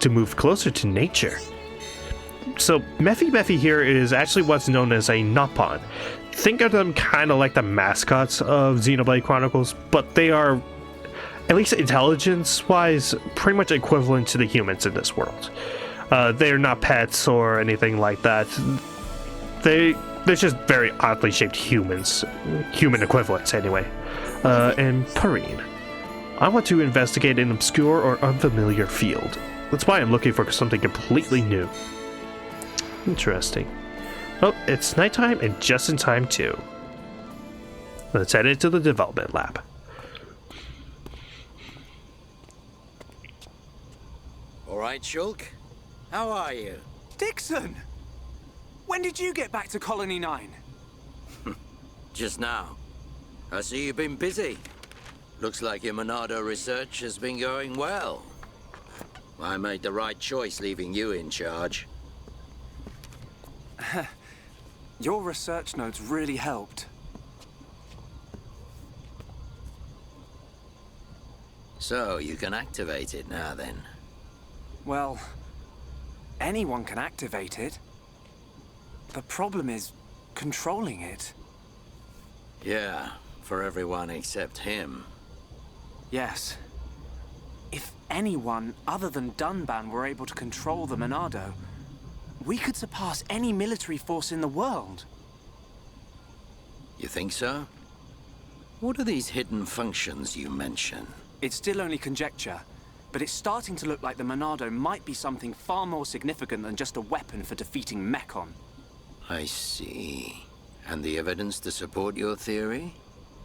to move closer to nature. So Meffy here is actually what's known as a Nopon. Think of them kind of like the mascots of Xenoblade Chronicles, but they are, at least intelligence-wise, pretty much equivalent to the humans in this world. They're not pets or anything like that. They're just very oddly shaped humans. Human equivalents, anyway. And Parine. I want to investigate an obscure or unfamiliar field. That's why I'm looking for something completely new. Interesting. Oh, it's nighttime and just in time too. Let's head into the development lab. All right, Shulk. How are you? Dixon! When did you get back to Colony 9? Just now. I see you've been busy. Looks like your Monado research has been going well. I made the right choice leaving you in charge. Your research notes really helped. So, you can activate it now then? Well, anyone can activate it. The problem is controlling it. Yeah, for everyone except him. Yes. If anyone other than Dunban were able to control the Monado, we could surpass any military force in the world. You think so? What are these hidden functions you mention? It's still only conjecture, but it's starting to look like the Monado might be something far more significant than just a weapon for defeating Mechon. I see. And the evidence to support your theory?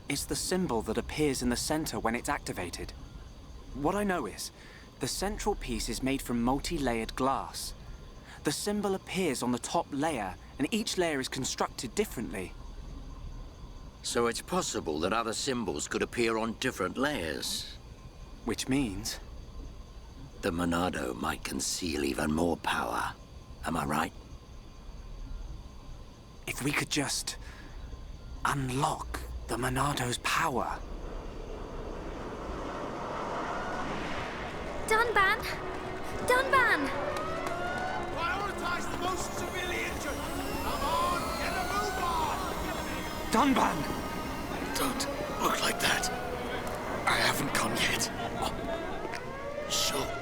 It's the symbol that appears in the center when it's activated. What I know is, the central piece is made from multi-layered glass. The symbol appears on the top layer, and each layer is constructed differently. So it's possible that other symbols could appear on different layers. Which means... the Monado might conceal even more power. Am I right? if we could just unlock the Monado's power. Dunban! Dunban! Prioritize the most severely injured! Come on, get a move on! Dunban! Don't look like that. I haven't come yet. Shulk.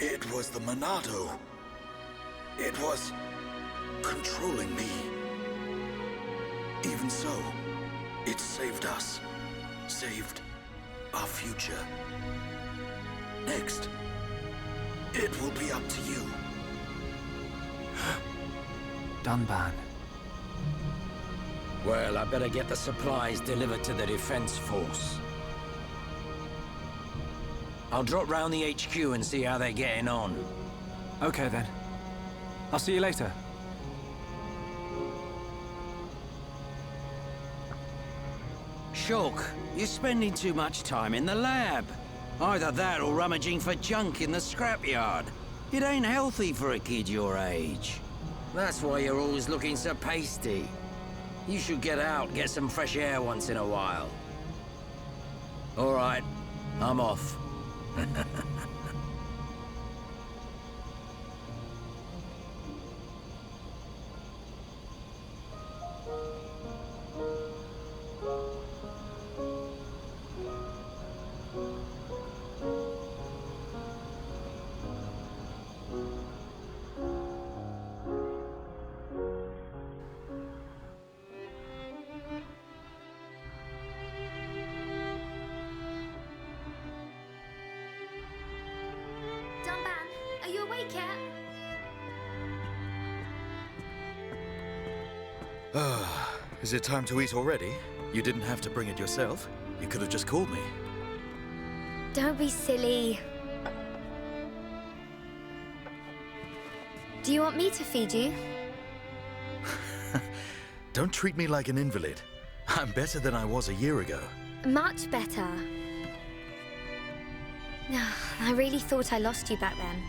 It was the Monado. It was controlling me. Even so, it saved us. Saved our future. Next, it will be up to you. Dunban. Well, I better get the supplies delivered to the Defense Force. I'll drop round the HQ and see how they're getting on. Okay then. I'll see you later. Shulk, you're spending too much time in the lab. Either that or rummaging for junk in the scrapyard. It ain't healthy for a kid your age. That's why you're always looking so pasty. You should get out, get some fresh air once in a while. All right, I'm off. Dunban, are you awake yet? Is it time to eat already? You didn't have to bring it yourself. You could have just called me. Don't be silly. Do you want me to feed you? Don't treat me like an invalid. I'm better than I was a year ago. Much better. I really thought I lost you back then.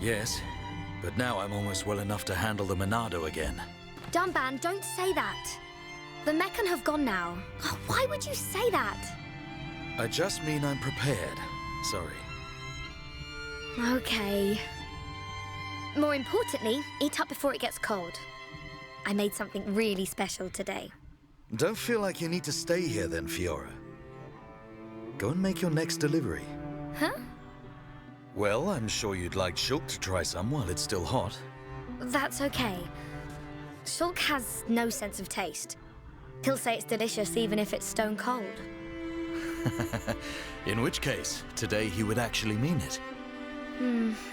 Yes, but now I'm almost well enough to handle the Monado again. Dunban, don't say that. The Meccan have gone now. Oh, why would you say that? I just mean I'm prepared. Sorry. Okay. More importantly, eat up before it gets cold. I made something really special today. Don't feel like you need to stay here then, Fiora. Go and make your next delivery. Huh? Well, I'm sure you'd like Shulk to try some while it's still hot. That's okay. Shulk has no sense of taste. He'll say it's delicious even if it's stone cold. In which case, today he would actually mean it.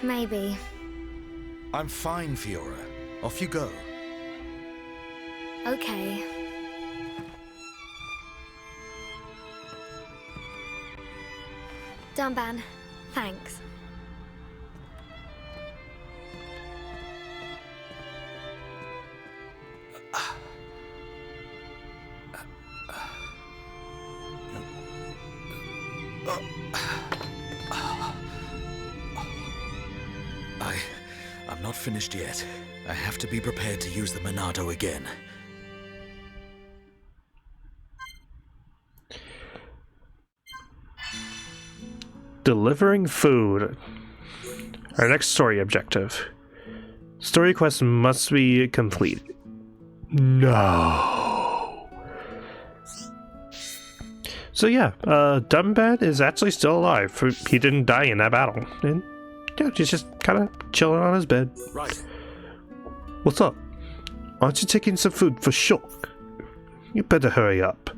Maybe. I'm fine, Fiora. Off you go. Okay. Dunban, thanks. I'm not finished yet. I have to be prepared to use the Monado again. Delivering food. Our next story objective. Story quest must be completed. No. So yeah, Dunban is actually still alive. He didn't die in that battle. And yeah, he's just kind of chilling on his bed. Right. What's up? Aren't you taking some food for Shulk? You better hurry up.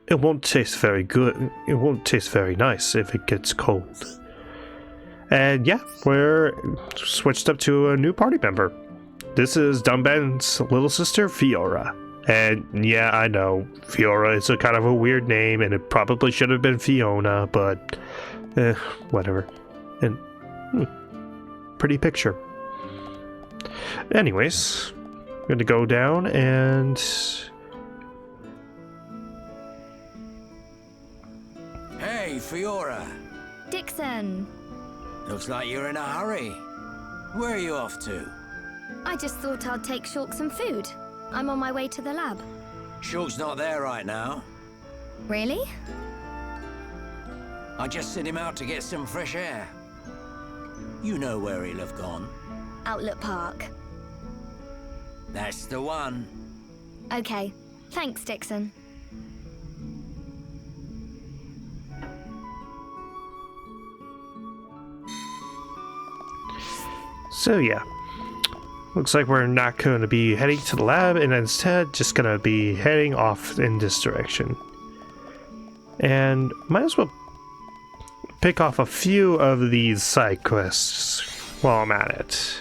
It won't taste very good. It won't taste very nice if it gets cold. And yeah, we're switched up to a new party member. This is Dunban's little sister, Fiora. And yeah, I know, Fiora is a kind of a weird name, and it probably should have been Fiona, but whatever. And pretty picture. Anyways, I'm going to go down and... Hey, Fiora. Dixon, Looks like you're in a hurry. Where are you off to? I just thought I'd take Shulk some food. I'm on my way to the lab. Shulk's not there right now. Really? I just sent him out to get some fresh air. You know where he'll have gone. Outlet Park. That's the one. Okay. Thanks, Dixon. So yeah, looks like we're not going to be heading to the lab, and instead just going to be heading off in this direction. And might as well pick off a few of these side quests while I'm at it.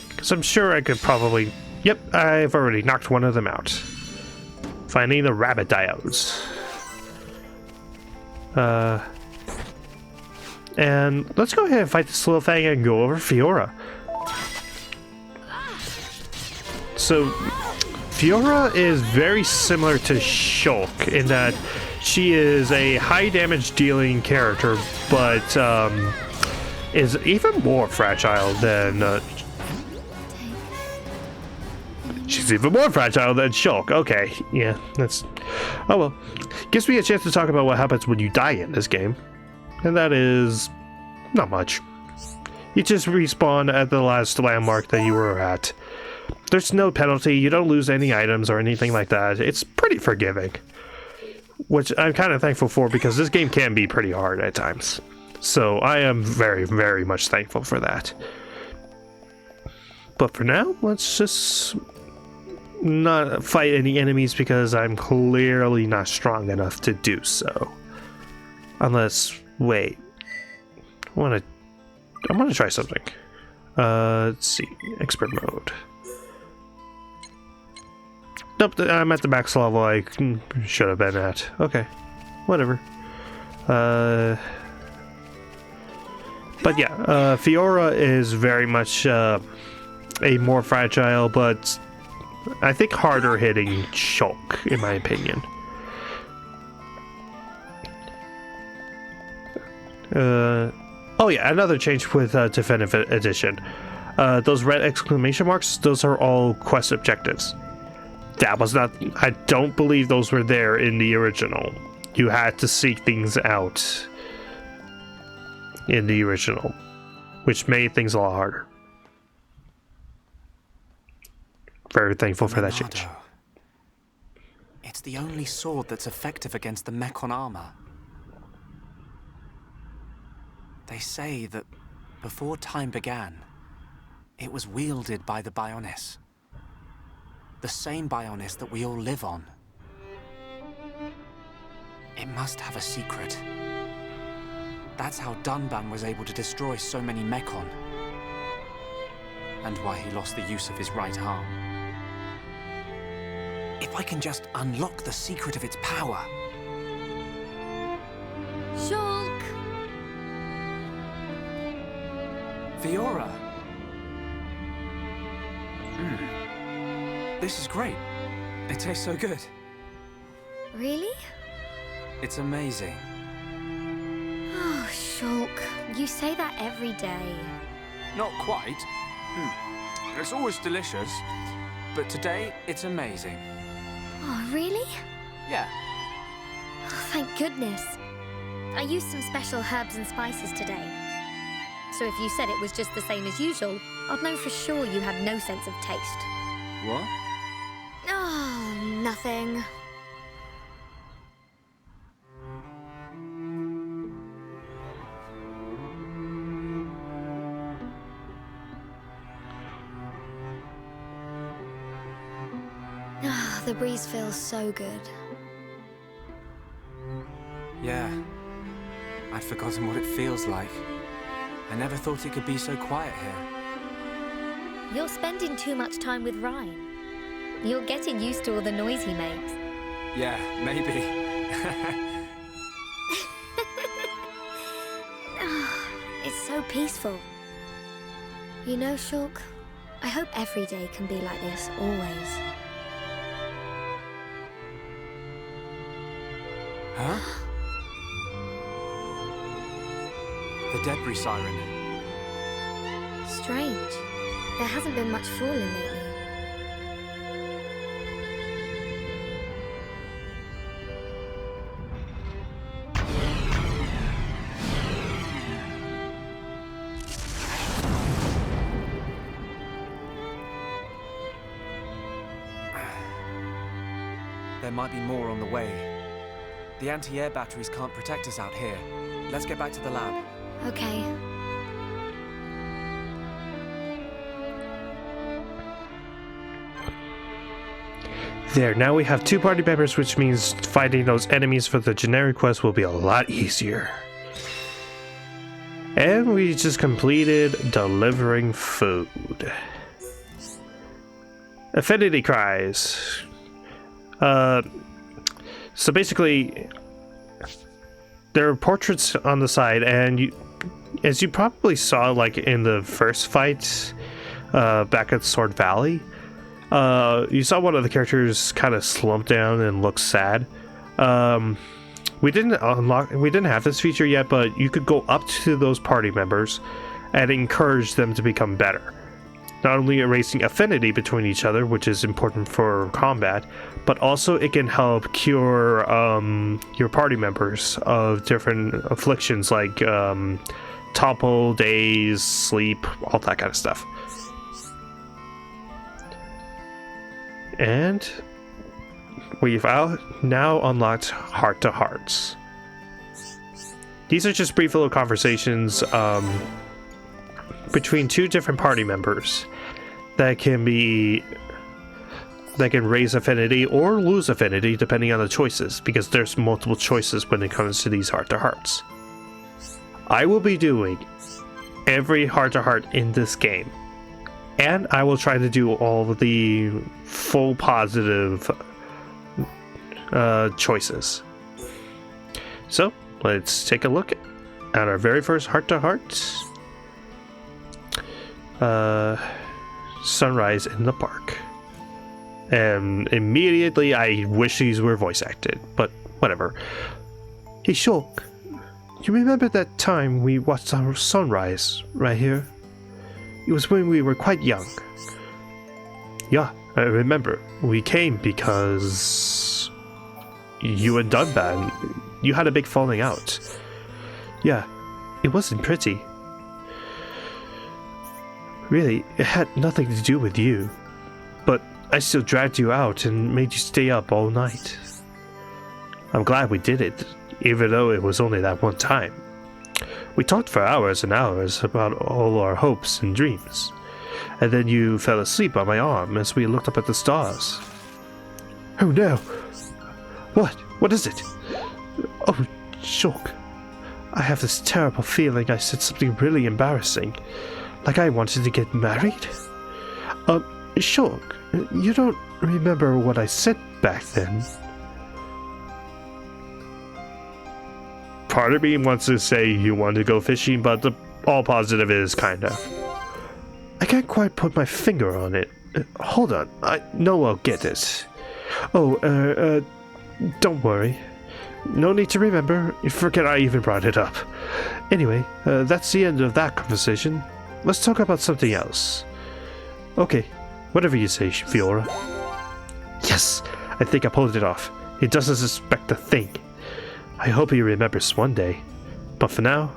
Because I'm sure I could probably... Yep, I've already knocked one of them out. Finding the rabbit diodes. And let's go ahead and fight this little thing and go over Fiora. So, Fiora is very similar to Shulk in that she is a high damage dealing character, but is even more fragile than... she's even more fragile than Shulk. Okay, yeah, that's... oh well. Gives me a chance to talk about what happens when you die in this game. And that is... not much. You just respawn at the last landmark that you were at. There's no penalty, you don't lose any items or anything like that. It's pretty forgiving. Which I'm kind of thankful for, because this game can be pretty hard at times. So I am very, very much thankful for that. But for now, let's just not fight any enemies, because I'm clearly not strong enough to do so. Unless, wait. I want to try something. Let's see. Expert mode. Nope, I'm at the max level I should have been at. Okay. Whatever. But yeah, Fiora is very much a more fragile, but I think harder hitting Shulk, in my opinion. Oh yeah, another change with Definitive Edition. Those red exclamation marks, those are all quest objectives. That was not... I don't believe those were there in the original. You had to seek things out in the original, which made things a lot harder. Very thankful for that change. It's the only sword that's effective against the Mechon armor. They say that before time began, it was wielded by the Bionis. The same Bionis that we all live on. It must have a secret. That's how Dunban was able to destroy so many Mechon. And why he lost the use of his right arm. If I can just unlock the secret of its power... Shulk! Fiora! This is great. It tastes so good. Really? It's amazing. Oh, Shulk, you say that every day. Not quite. It's always delicious, but today it's amazing. Oh, really? Yeah. Oh, thank goodness. I used some special herbs and spices today. So if you said it was just the same as usual, I'd know for sure you had no sense of taste. What? Oh, nothing. Ah, the breeze feels so good. Yeah. I'd forgotten what it feels like. I never thought it could be so quiet here. You're spending too much time with Ryan. You're getting used to all the noise he makes. Yeah, maybe. It's so peaceful. You know, Shulk, I hope every day can be like this, always. Huh? The debris siren. Strange. There hasn't been much falling lately. There might be more on the way. The anti-air batteries can't protect us out here. Let's get back to the lab. Okay. There, now we have 2 party members, which means fighting those enemies for the generic quest will be a lot easier. And we just completed delivering food. Affinity cries. So basically, there are portraits on the side, and as you probably saw, like in the first fight back at Sword Valley, you saw one of the characters kind of slump down and look sad. we didn't have this feature yet, but you could go up to those party members and encourage them to become better. Not only erasing affinity between each other, which is important for combat, but also it can help cure your party members of different afflictions like topple, daze, sleep, all that kind of stuff. And we've now unlocked heart-to-hearts. These are just brief little conversations between two different party members that can raise affinity or lose affinity depending on the choices, because there's multiple choices when it comes to these heart-to-hearts. I will be doing every heart-to-heart in this game, and I will try to do all of the full positive choices. So let's take a look at our very first heart-to-heart. Sunrise in the park. And immediately I wish these were voice acted, but whatever. Hey Shulk, you remember that time we watched our sunrise right here? It was when we were quite young. Yeah, I remember. We came because you and Dunban, you had a big falling out. Yeah, it wasn't pretty. Really, it had nothing to do with you. But I still dragged you out and made you stay up all night. I'm glad we did it, even though it was only that one time. We talked for hours and hours about all our hopes and dreams. And then you fell asleep on my arm as we looked up at the stars. Oh no! What? What is it? Oh, Shulk. I have this terrible feeling I said something really embarrassing. Like I wanted to get married? Shulk, you don't remember what I said back then? Part of me wants to say you want to go fishing, but the all positive is kinda. I can't quite put my finger on it. Hold on, I know I'll get it. Oh, don't worry. No need to remember. Forget I even brought it up. Anyway, that's the end of that conversation. Let's talk about something else. Okay, whatever you say, Fiora. Yes, I think I pulled it off. He doesn't suspect a thing. I hope he remembers one day. But for now,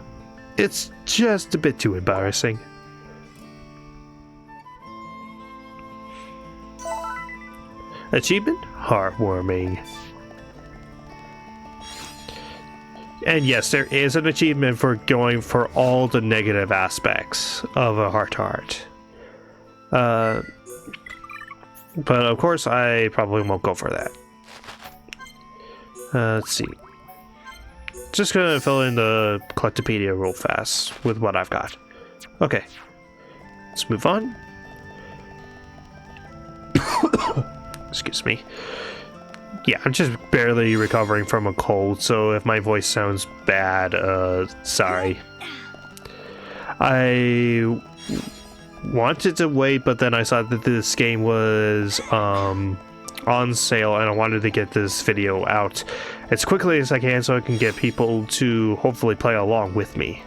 it's just a bit too embarrassing. Achievement? Heartwarming. And yes, there is an achievement for going for all the negative aspects of a heart-to-heart. But of course, I probably won't go for that. Let's see. Just gonna fill in the Collectopedia real fast with what I've got. Okay. Let's move on. Excuse me. Yeah, I'm just barely recovering from a cold, so if my voice sounds bad, sorry. I wanted to wait, but then I saw that this game was on sale, and I wanted to get this video out as quickly as I can so I can get people to hopefully play along with me.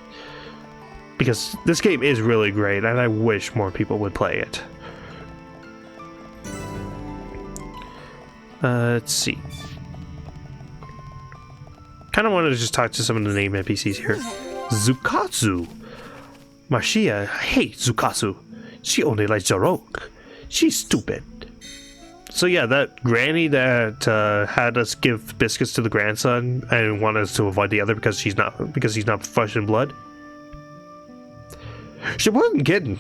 Because this game is really great, and I wish more people would play it. Let's see. Kind of wanted to just talk to some of the name NPCs here. Zukatsu. Marcia hates Zukatsu. She only likes Jarok. She's stupid. So yeah, that granny that had us give biscuits to the grandson and want us to avoid the other because he's not flesh and blood. She wasn't kidding.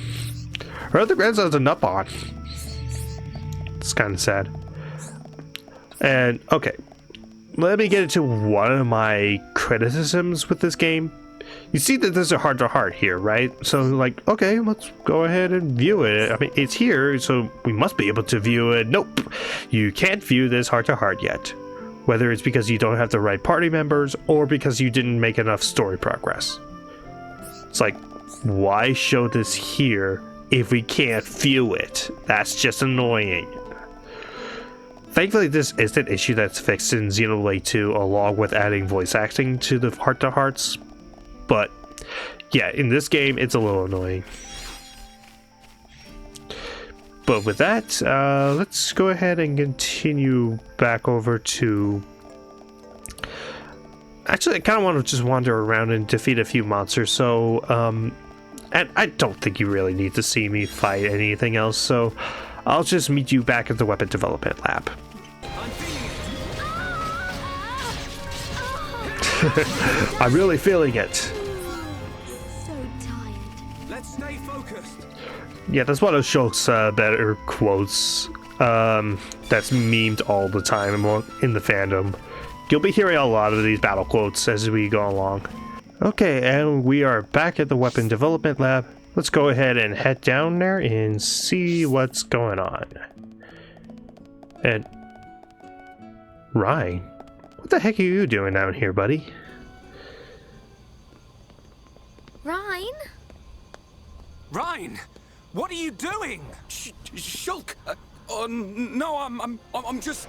Her other grandson's a nut on. It's kind of sad. And, okay, let me get into one of my criticisms with this game. You see that there's a heart-to-heart here, right? So, like, okay, let's go ahead and view it. I mean, it's here, so we must be able to view it. Nope, you can't view this heart-to-heart yet. Whether it's because you don't have the right party members, or because you didn't make enough story progress. It's like, why show this here if we can't view it? That's just annoying. Thankfully, this is an issue that's fixed in Xenoblade 2, along with adding voice acting to the heart-to-hearts. But yeah, in this game, it's a little annoying. But with that, let's go ahead and continue back over to... Actually, I kind of want to just wander around and defeat a few monsters, so... And I don't think you really need to see me fight anything else, so I'll just meet you back at the weapon development lab. I'm really feeling it. So tired. Let's stay focused. Yeah, that's one of Shulk's better quotes. That's memed all the time in the fandom. You'll be hearing a lot of these battle quotes as we go along. Okay, and we are back at the weapon development lab. Let's go ahead and head down there and see what's going on. And... Ryan, what the heck are you doing down here, buddy? Ryan? Ryan, what are you doing? Shulk! No, I'm just...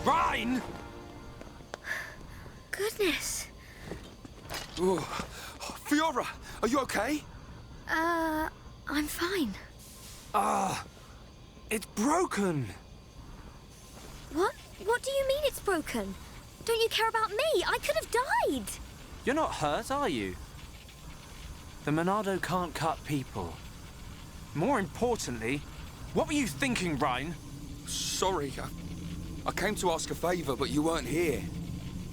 Ryan! Goodness. Fiora, are you okay? I'm fine. It's broken. What? What do you mean it's broken? Don't you care about me? I could have died. You're not hurt, are you? The Monado can't cut people. More importantly, what were you thinking, Ryan? Sorry, I came to ask a favor, but you weren't here.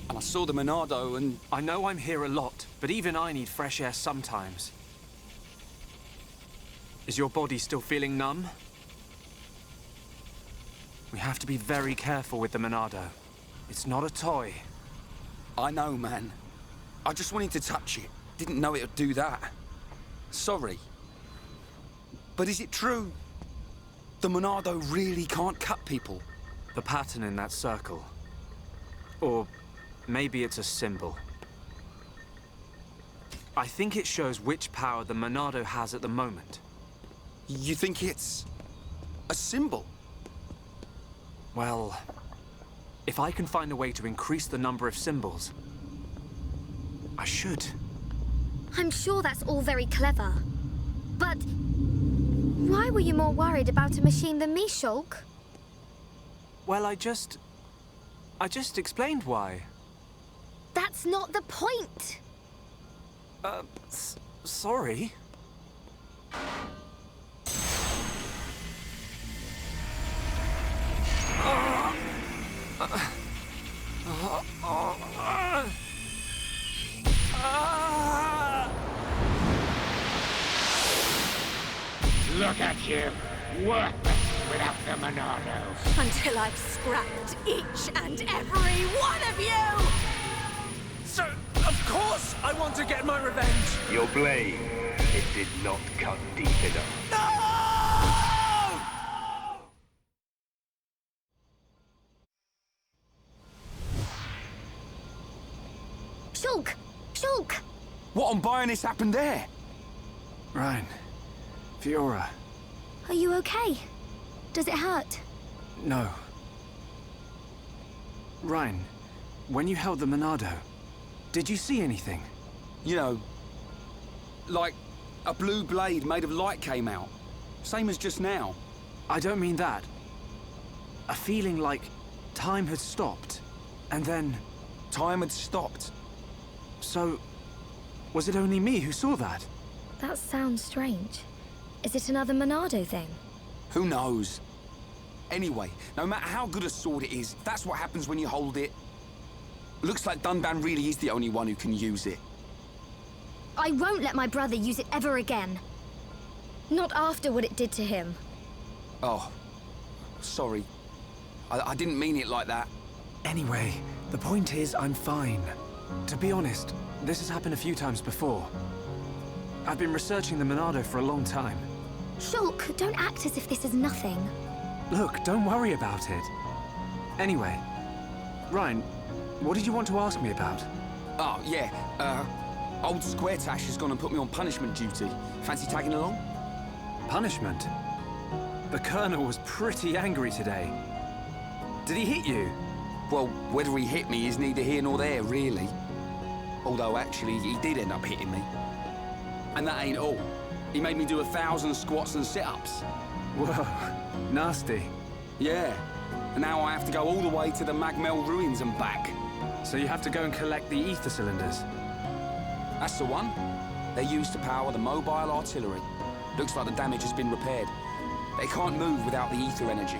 And I saw the Monado and... I know I'm here a lot, but even I need fresh air sometimes. Is your body still feeling numb? We have to be very careful with the Monado. It's not a toy. I know, man. I just wanted to touch it. Didn't know it would do that. Sorry. But is it true? The Monado really can't cut people? The pattern in that circle. Or maybe it's a symbol. I think it shows which power the Monado has at the moment. You think it's... a symbol? Well, if I can find a way to increase the number of symbols, I should. I'm sure that's all very clever. But why were you more worried about a machine than me, Shulk? Well, I just explained why. That's not the point. Sorry. Look at you, worthless without the Monado. Until I've scrapped each and every one of you! So, of course I want to get my revenge! Your blade, it did not cut deep enough. No! Shulk! Shulk! What on Bionis happened there? Ryan. Fiora. Are you okay? Does it hurt? No. Ryan, when you held the Monado, did you see anything? You know, like a blue blade made of light came out. Same as just now. I don't mean that. A feeling like time had stopped, and then... Time had stopped. So, was it only me who saw that? That sounds strange. Is it another Monado thing? Who knows? Anyway, no matter how good a sword it is, that's what happens when you hold it. Looks like Dunban really is the only one who can use it. I won't let my brother use it ever again. Not after what it did to him. Oh, sorry. I didn't mean it like that. Anyway, The point is, I'm fine. To be honest, this has happened a few times before. I've been researching the Monado for a long time. Shulk, don't act as if this is nothing. Look, don't worry about it. Anyway, Ryan, what did you want to ask me about? Oh, yeah. Old Square Tash has gone and put me on punishment duty. Fancy tagging along? Punishment? The Colonel was pretty angry today. Did he hit you? Well, whether he hit me is neither here nor there, really. Although, actually, he did end up hitting me. And that ain't all. He made me do 1,000 squats and sit-ups. Whoa, nasty. Yeah. And now I have to go all the way to the Magmel ruins and back. So you have to go and collect the ether cylinders? That's the one. They're used to power the mobile artillery. Looks like the damage has been repaired. They can't move without the ether energy.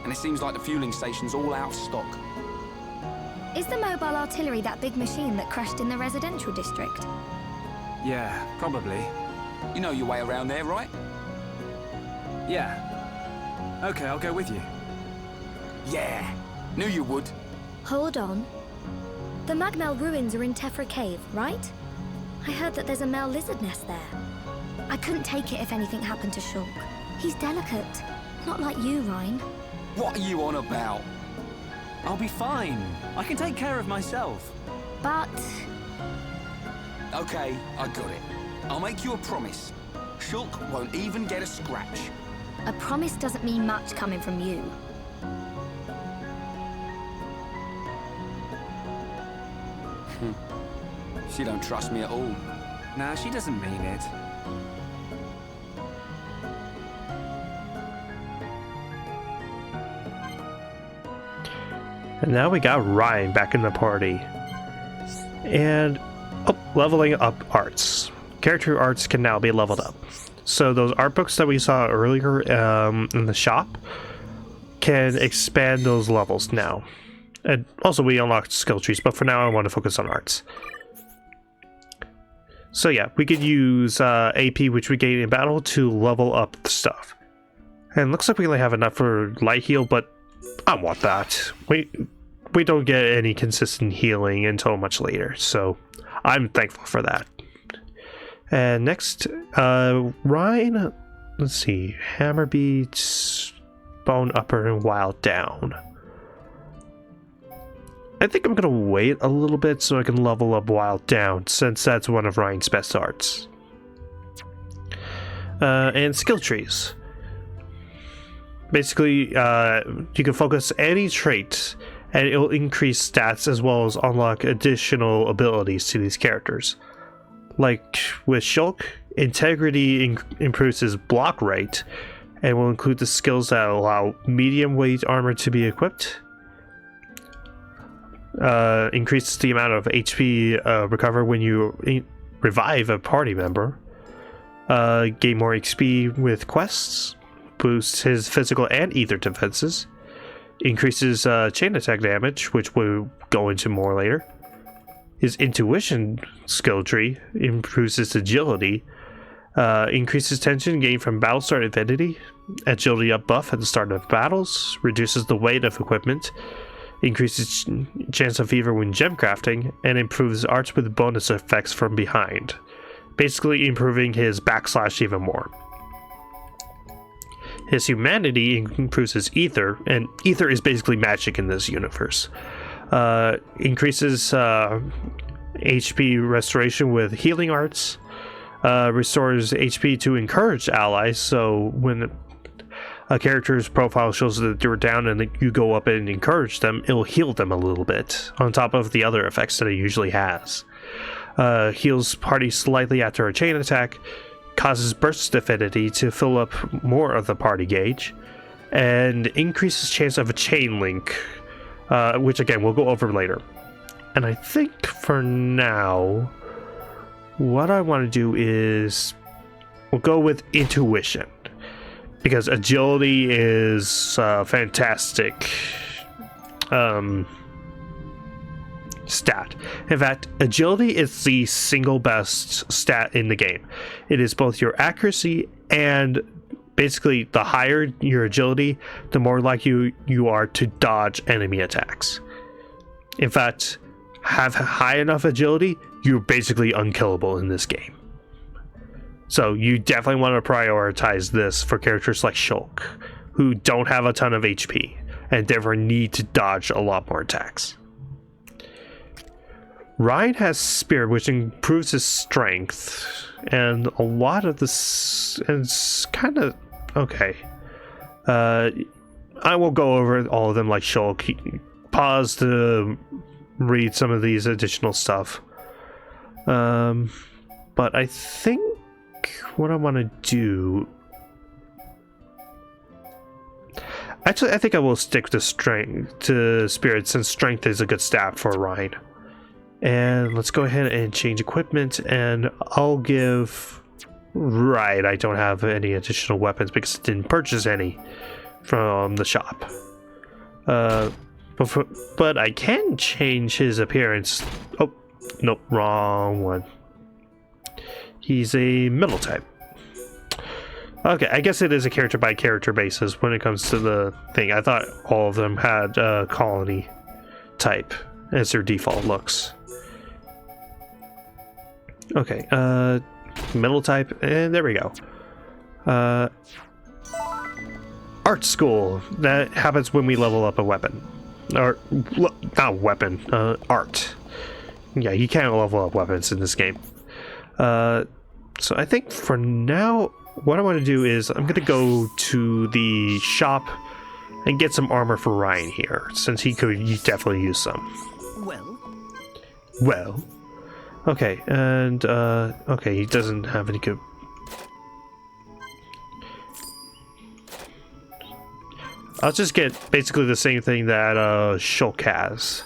And it seems like the fueling station's all out of stock. Is the mobile artillery that big machine that crashed in the residential district? Yeah, probably. You know your way around there, right? Yeah. Okay, I'll go with you. Yeah. Knew you would. Hold on. The Magmel ruins are in Tephra Cave, right? I heard that there's a Mel lizard nest there. I couldn't take it if anything happened to Shulk. He's delicate. Not like you, Ryan. What are you on about? I'll be fine. I can take care of myself. But... Okay, I got it. I'll make you a promise. Shulk won't even get a scratch. a promise doesn't mean much coming from you. She don't trust me at all. Nah, she doesn't mean it. And now we got Ryan back in the party. And leveling up arts. Character arts can now be leveled up. So those art books that we saw earlier in the shop can expand those levels now. And also we unlocked skill trees, but for now I want to focus on arts. So yeah, we could use AP, which we gain in battle, to level up the stuff. And looks like we only have enough for light heal, but I want that. We don't get any consistent healing until much later, so I'm thankful for that. And next, Ryan, let's see, Hammer Beats, Bone Upper, and Wild Down. I think I'm gonna wait a little bit so I can level up Wild Down, since that's one of Ryan's best arts. And skill trees. Basically, you can focus any trait and it'll increase stats as well as unlock additional abilities to these characters. Like with Shulk, Integrity improves his block rate and will include the skills that allow medium weight armor to be equipped. Increases the amount of HP recover when you revive a party member. Gain more XP with quests. Boosts his physical and ether defenses. Increases chain attack damage, which we'll go into more later. His intuition skill tree improves his agility. Increases tension gained from battle start affinity. Agility up buff at the start of battles. Reduces the weight of equipment. Increases chance of fever when gem crafting. And improves arts with bonus effects from behind. Basically improving his backslash even more. His humanity improves his ether, and ether is basically magic in this universe. Increases HP restoration with healing arts. Restores HP to encouraged allies, so when a character's profile shows that you're down and you go up and encourage them, it'll heal them a little bit, on top of the other effects that it usually has. Heals party slightly after a chain attack. Causes burst affinity to fill up more of the party gauge, and increases chance of a chain link, which again we'll go over later. And I think for now, what I want to do is we'll go with intuition, because agility is fantastic stat. In fact, agility is the single best stat in the game. It is both your accuracy and basically the higher your agility, the more likely you are to dodge enemy attacks. In fact, have high enough agility, you're basically unkillable in this game. So you definitely want to prioritize this for characters like Shulk, who don't have a ton of HP and therefore need to dodge a lot more attacks. Ryan has Spirit, which improves his strength, and a lot of this is kind of okay. I will go over all of them like Shulk. Pause to read some of these additional stuff. But I think what I want to do... Actually, I think I will stick to Spirit, since Strength is a good stat for Ryan. And let's go ahead and change equipment, and I'll give... Right, I don't have any additional weapons because I didn't purchase any from the shop. But I can change his appearance. Oh, nope, wrong one. He's a middle type. Okay, I guess it is a character by character basis when it comes to the thing. I thought all of them had colony type as their default looks. Okay, middle type, and there we go. Art school. That happens when we level up a weapon. Or, not weapon, art. Yeah, you can't level up weapons in this game. So I think for now, what I want to do is I'm going to go to the shop and get some armor for Ryan here, since he could definitely use some. Well. Okay, and, okay, he doesn't have any good... I'll just get basically the same thing that Shulk has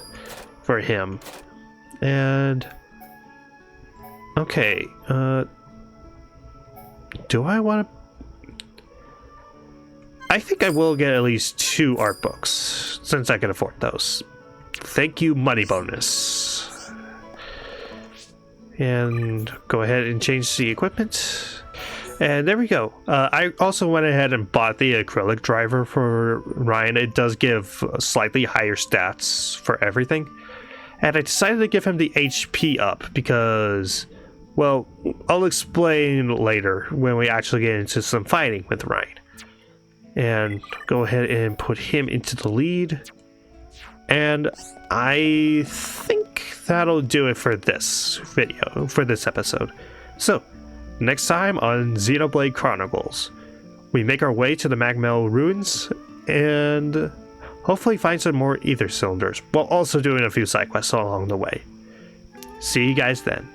for him. And okay, do I want to... I think I will get at least 2 art books, since I can afford those. Thank you, money bonus. And go ahead and change the equipment. And there we go. I also went ahead and bought the acrylic driver for Ryan. It does give slightly higher stats for everything. And I decided to give him the HP up because, well, I'll explain later when we actually get into some fighting with Ryan. And go ahead and put him into the lead. And I think that'll do it for this video, for this episode. So, next time on Xenoblade Chronicles, we make our way to the Magmel ruins and hopefully find some more ether cylinders, while also doing a few side quests along the way. See you guys then.